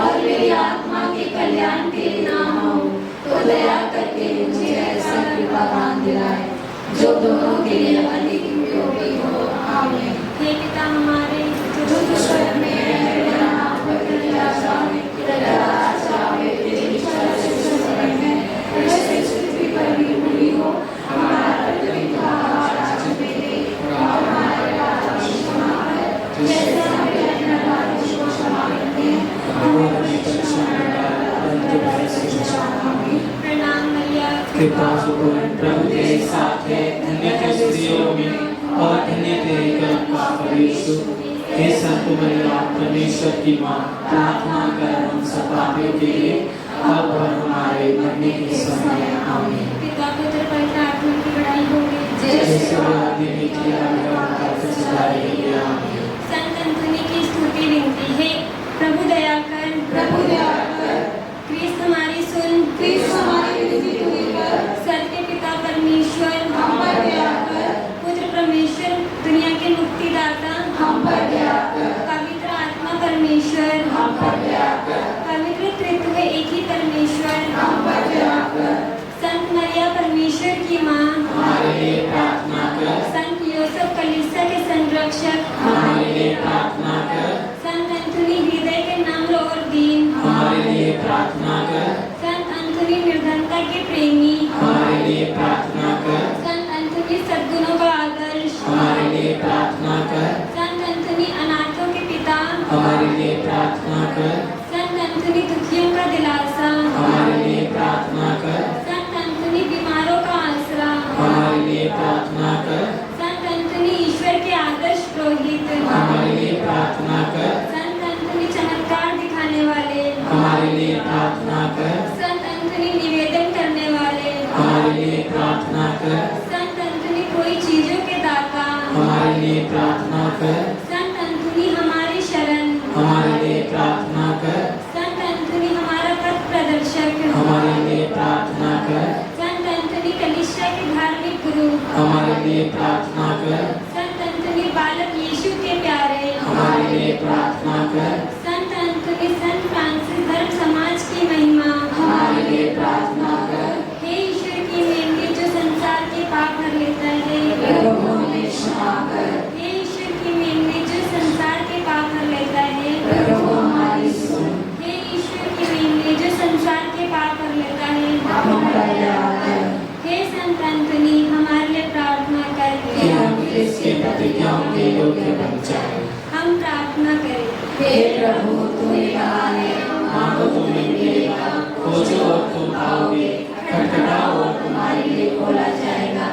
और मेरी आत्मा के कल्याण के लिए ना हो, तो दया करके मुझे ऐसा कृपा दान दिलाए जो दोनों के लिए अधिक उपयोगी हो। आमीन। हे पिता हमारे, जो स्वर्ग में है, तेरा नाम पवित्र किया जाए, तेरा राज्य आवे, तेरी इच्छा जैसे स्वर्ग में वैसे पृथ्वी पर भी पूरी हो। हमारा प्रतिदिन का आहार आज हमें दे और हमारे अपराध क्षमा कर, जैसे हम भी अपने अपराधियों को क्षमा करते हैं। हमें अपनी परीक्षा में न डाल, परंतु भय से बचाओ। आमीन। प्रणाम मैया। कृपा सुपूर्ण प्रभु तेरे साथ है, धन्य है स्त्रियों में और धन्य तेरे गर्भ का फल यीशु। हे संत मरियम, परमेश्वर की माँ, प्रार्थना कर हम सब पापियों के लिए, अब और हमारे मरने के समय। आमीन। पिता पुत्र पवित्र आत्मा की बड़ाई हो गई। जैसे आदि में किया गया वैसे सदा रहेगी। आमीन। संत एंथोनी की स्तुति विनती है। प्रभु दया कर, प्रभु दया कर, क्रिस्त हमारी सुन, क्रिस्त हमारी विनती पूरी कर, सत्य पिता परमेश्वर, हम पर दया कर, पुत्र परमेश्वर दुनिया के मुक्तिदाता, हम पर दया कर, पवित्र आत्मा परमेश्वर, हम पर दया कर, पवित्र त्रित्व एक ही परमेश्वर, हम पर दया कर, संत मरिया परमेश्वर की माँ, हमारे लिए प्रार्थना कर। संत योसेफ कलीसिया के संरक्षक, हमारे प्रार्थना कर। संत एंथोनी निर्धनता के प्रेमी, हमारे लिए प्रार्थना कर। संत एंथोनी सद्गुणों का आदर्श, हमारे लिए प्रार्थना कर। संत एंथोनी अनाथों के पिता, हमारे लिए प्रार्थना कर। संत एंथोनी दुखियों का दिलासा, हमारे लिए प्रार्थना कर। संत एंथोनी बीमारों का आसरा, हमारे लिए प्रार्थना कर। संत एंथोनी ईश्वर के आदर्श पुरोहित, हमारे लिए प्रार्थना कर। संत एंथोनी चमत्कार दिखाने वाले, हमारे लिए प्रार्थना कर। संत एंथोनी निवेदन करने वाले, हमारे लिए प्रार्थना कर। संत एंथोनी कोई चीजों के दाता, हमारे लिए प्रार्थना कर। संत एंथोनी हमारी शरण, हमारे लिए प्रार्थना कर। संत एंथोनी हमारा पथ प्रदर्शक, हमारे लिए प्रार्थना कर। संत एंथोनी कलीसिया के धार्मिक गुरु, हमारे लिए प्रार्थना कर। संत एंथोनी बालक यीशु के प्यारे, हमारे लिए प्रार्थना कर। संत एंथोनी संत फ्रांसिस धर्म समाज की महिमा, हमारे लिए प्रार्थना कर। हे ईश्वर की मेमने जो संसार के पाप भर लेता है, प्रभु हमें क्षमा कर। हे ईश्वर की मेमने जो संसार के पाप भर लेता है, प्रभु हमारी सुन। हे ईश्वर की मेमने जो संसार के पाप भर लेता है, हम पर दया कर। हे संत एंथोनी हमारे लिए प्रार्थना कर। कि हम इसके प्रतिज्ञाओं के योग्य बन जाएं। हम प्रार्थना करें। हे प्रभु तूने कहा है मांगो तो मिलेगा, खोजो और तुम पाओगे, खटखटाओ और तुम्हारे लिए खोला जाएगा।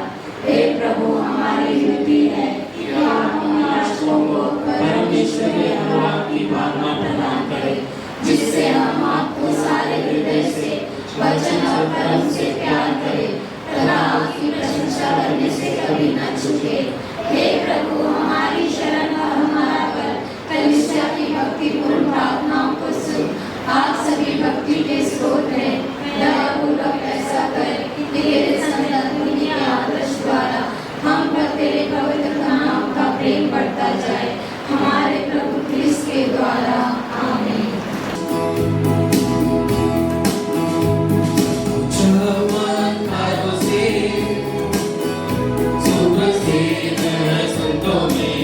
हे प्रभु हमारी विनती है कि आप याचकों को परमेश्वर के अनुराग की भावना प्रदान करे, जिससे हम आपको सारे हृदय से वचन और कर्म से प्यार करें तथा आपकी प्रशंसा करने से कभी न चूके। हे प्रभु हमारी शरण और हमारा बल, कलीसिया की भक्तिपूर्ण प्रार्थनाओं को सुन। आप सभी भक्ति के स्रोत हैं, दयापूर्वक ऐसा कर कि तेरे संत एंथोनी के आदर्श द्वारा हम पर तेरे पवित्र नाम का प्रेम बढ़ता जाए, हमारे प्रभु क्रिस्त के द्वारा। आमीन। चमत्कारों से सुप्रसिद्ध है संतों में,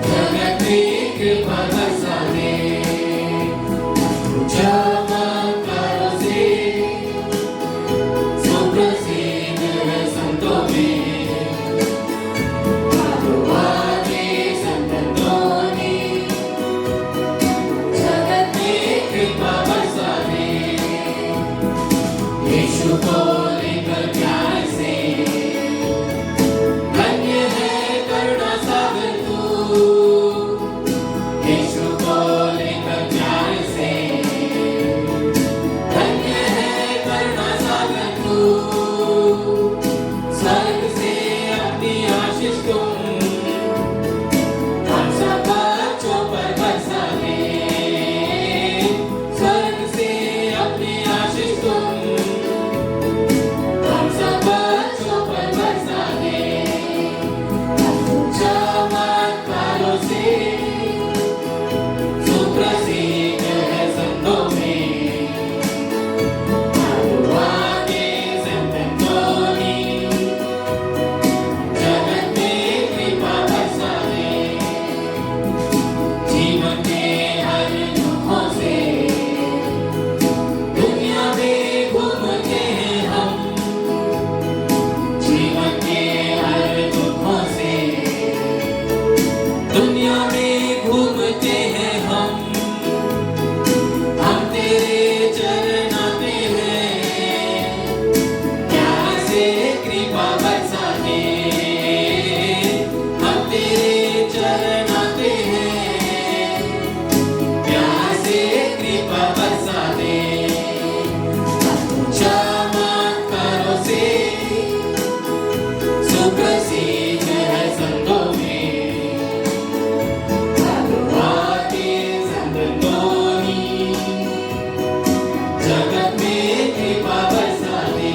जगत में कृपा बरसाने। चमत्कारों से सुप्रसिद्ध है संतों में, भगवान संत एंथोनी जगत में कृपा बरसाने। यीशु को लेकर प्यार से धन्य है करुणा सागर तू। यीशु को लेकर प्यार से धन्य है करुणा सागर तू। स्वर्ग से अपनी आशीष तुम हम सब बच्चों पर बरसा दे। स्वर्ग से अपनी आशीष तुम हम सब बच्चों पर बरसा दे। चमत्कारों से सुप्रसिद्ध है संतों में, भगवान के संत एंथोनी जगत में कृपा बरसा दे। जीवन के हर दुखों से दुनिया में घूमते हैं हम। जीवन के हर दुखों से दुनिया में घूमते हैं हम। हम तेरे चरण आते हैं, प्यार से कृपा बरसा दे। हम तेरे चरण आते हैं, प्यार से कृपा बरसा दे। चमत्कारों से सुप्रसिद्ध है संतों में, भगवान के संत एंथोनी जगत में कृपा बरसा दे।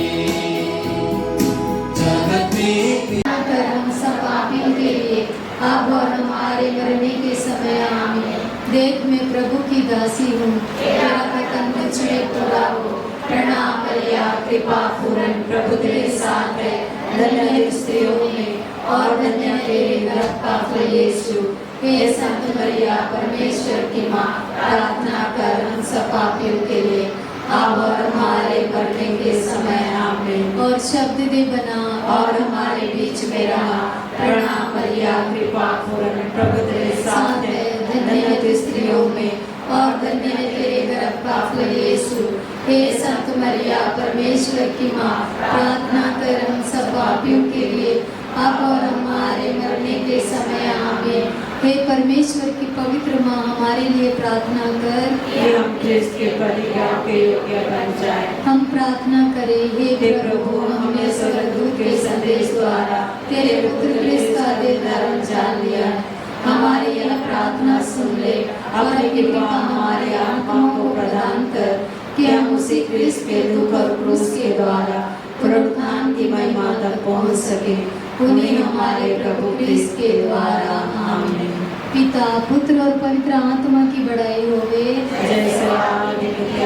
जगत में कर हम सब पापियों के लिए अब और हमारे मरने के समय आमीन। देख मैं प्रभु की दासी हूँ, तेरा कथन मुझ में पूरा हो। प्रणाम मरिया कृपा पूर्ण, प्रभु तेरे साथ है, धन्य है स्त्रियों में और धन्य तेरे गर्भ का पात्र यीशु, हे संत मरिया परमेश्वर की माँ, प्रार्थना कर हम सब पापियों के लिए अब और हमारे मरने के समय आमीन। और शब्द दे बना और हमारे बीच में रहा, प्रणाम मरिया कृपा पूर्ण, प्रभु तेरे साथ है, धन्य तू स्त्रियों में और धन्य है तेरे गर्भ का फल यीशु। हे संत मरिया परमेश्वर की माँ, प्रार्थना कर हम सब पापियों के लिए अब और हमारे मरने के समय आमीन। हे परमेश्वर की पवित्र माँ, हमारे लिए प्रार्थना कर। कि हम क्रिस्त के परिवार के योग्य बन जाए। हम प्रार्थना करें। हे हे प्रभु, हमने स्वर्गदूत के संदेश द्वारा तेरे पुत्र क्रिस्त का दिल धर्म जान लिया है। हमारी यह प्रार्थना सुन ले, अपनी कृपा हमारे आत्माओं को प्रदान कर कि हम उसी क्रिस्त के दुख और क्रूस के द्वारा पुनरुत्थान की महिमा तक पहुंच सके। उन्हीं हमारे प्रभु क्रिस्त के द्वारा आमीन। पिता, पुत्र और पवित्र आत्मा की बड़ाई होवे। जैसे आदि में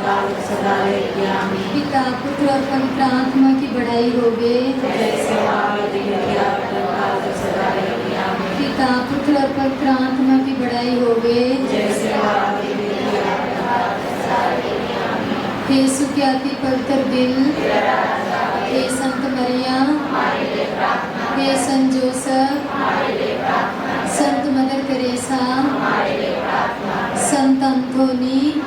काल सदा रहे आमीन। पिता, पुत्र और पवित्र आत्मा की बड़ाई होवे। जैसे आदि में काल सदा रहे आमीन। पिता, पुत्र और पवित्र आत्मा की बड़ाई होवे। जैसे आदि में हे यीशु के अति पवित्र दिल, हे संत मरिया, हे संत जोसेफ, संत मदर तेरेसा, संत अंथोनी,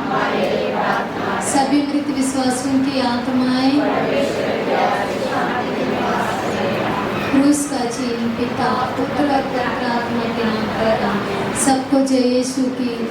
सभी मृत विश्वासियों की आत्माएं क्रूस का चिन्ह पिता, पुत्र और पवित्र आत्मा के नाम पर सबको जय यीशु की।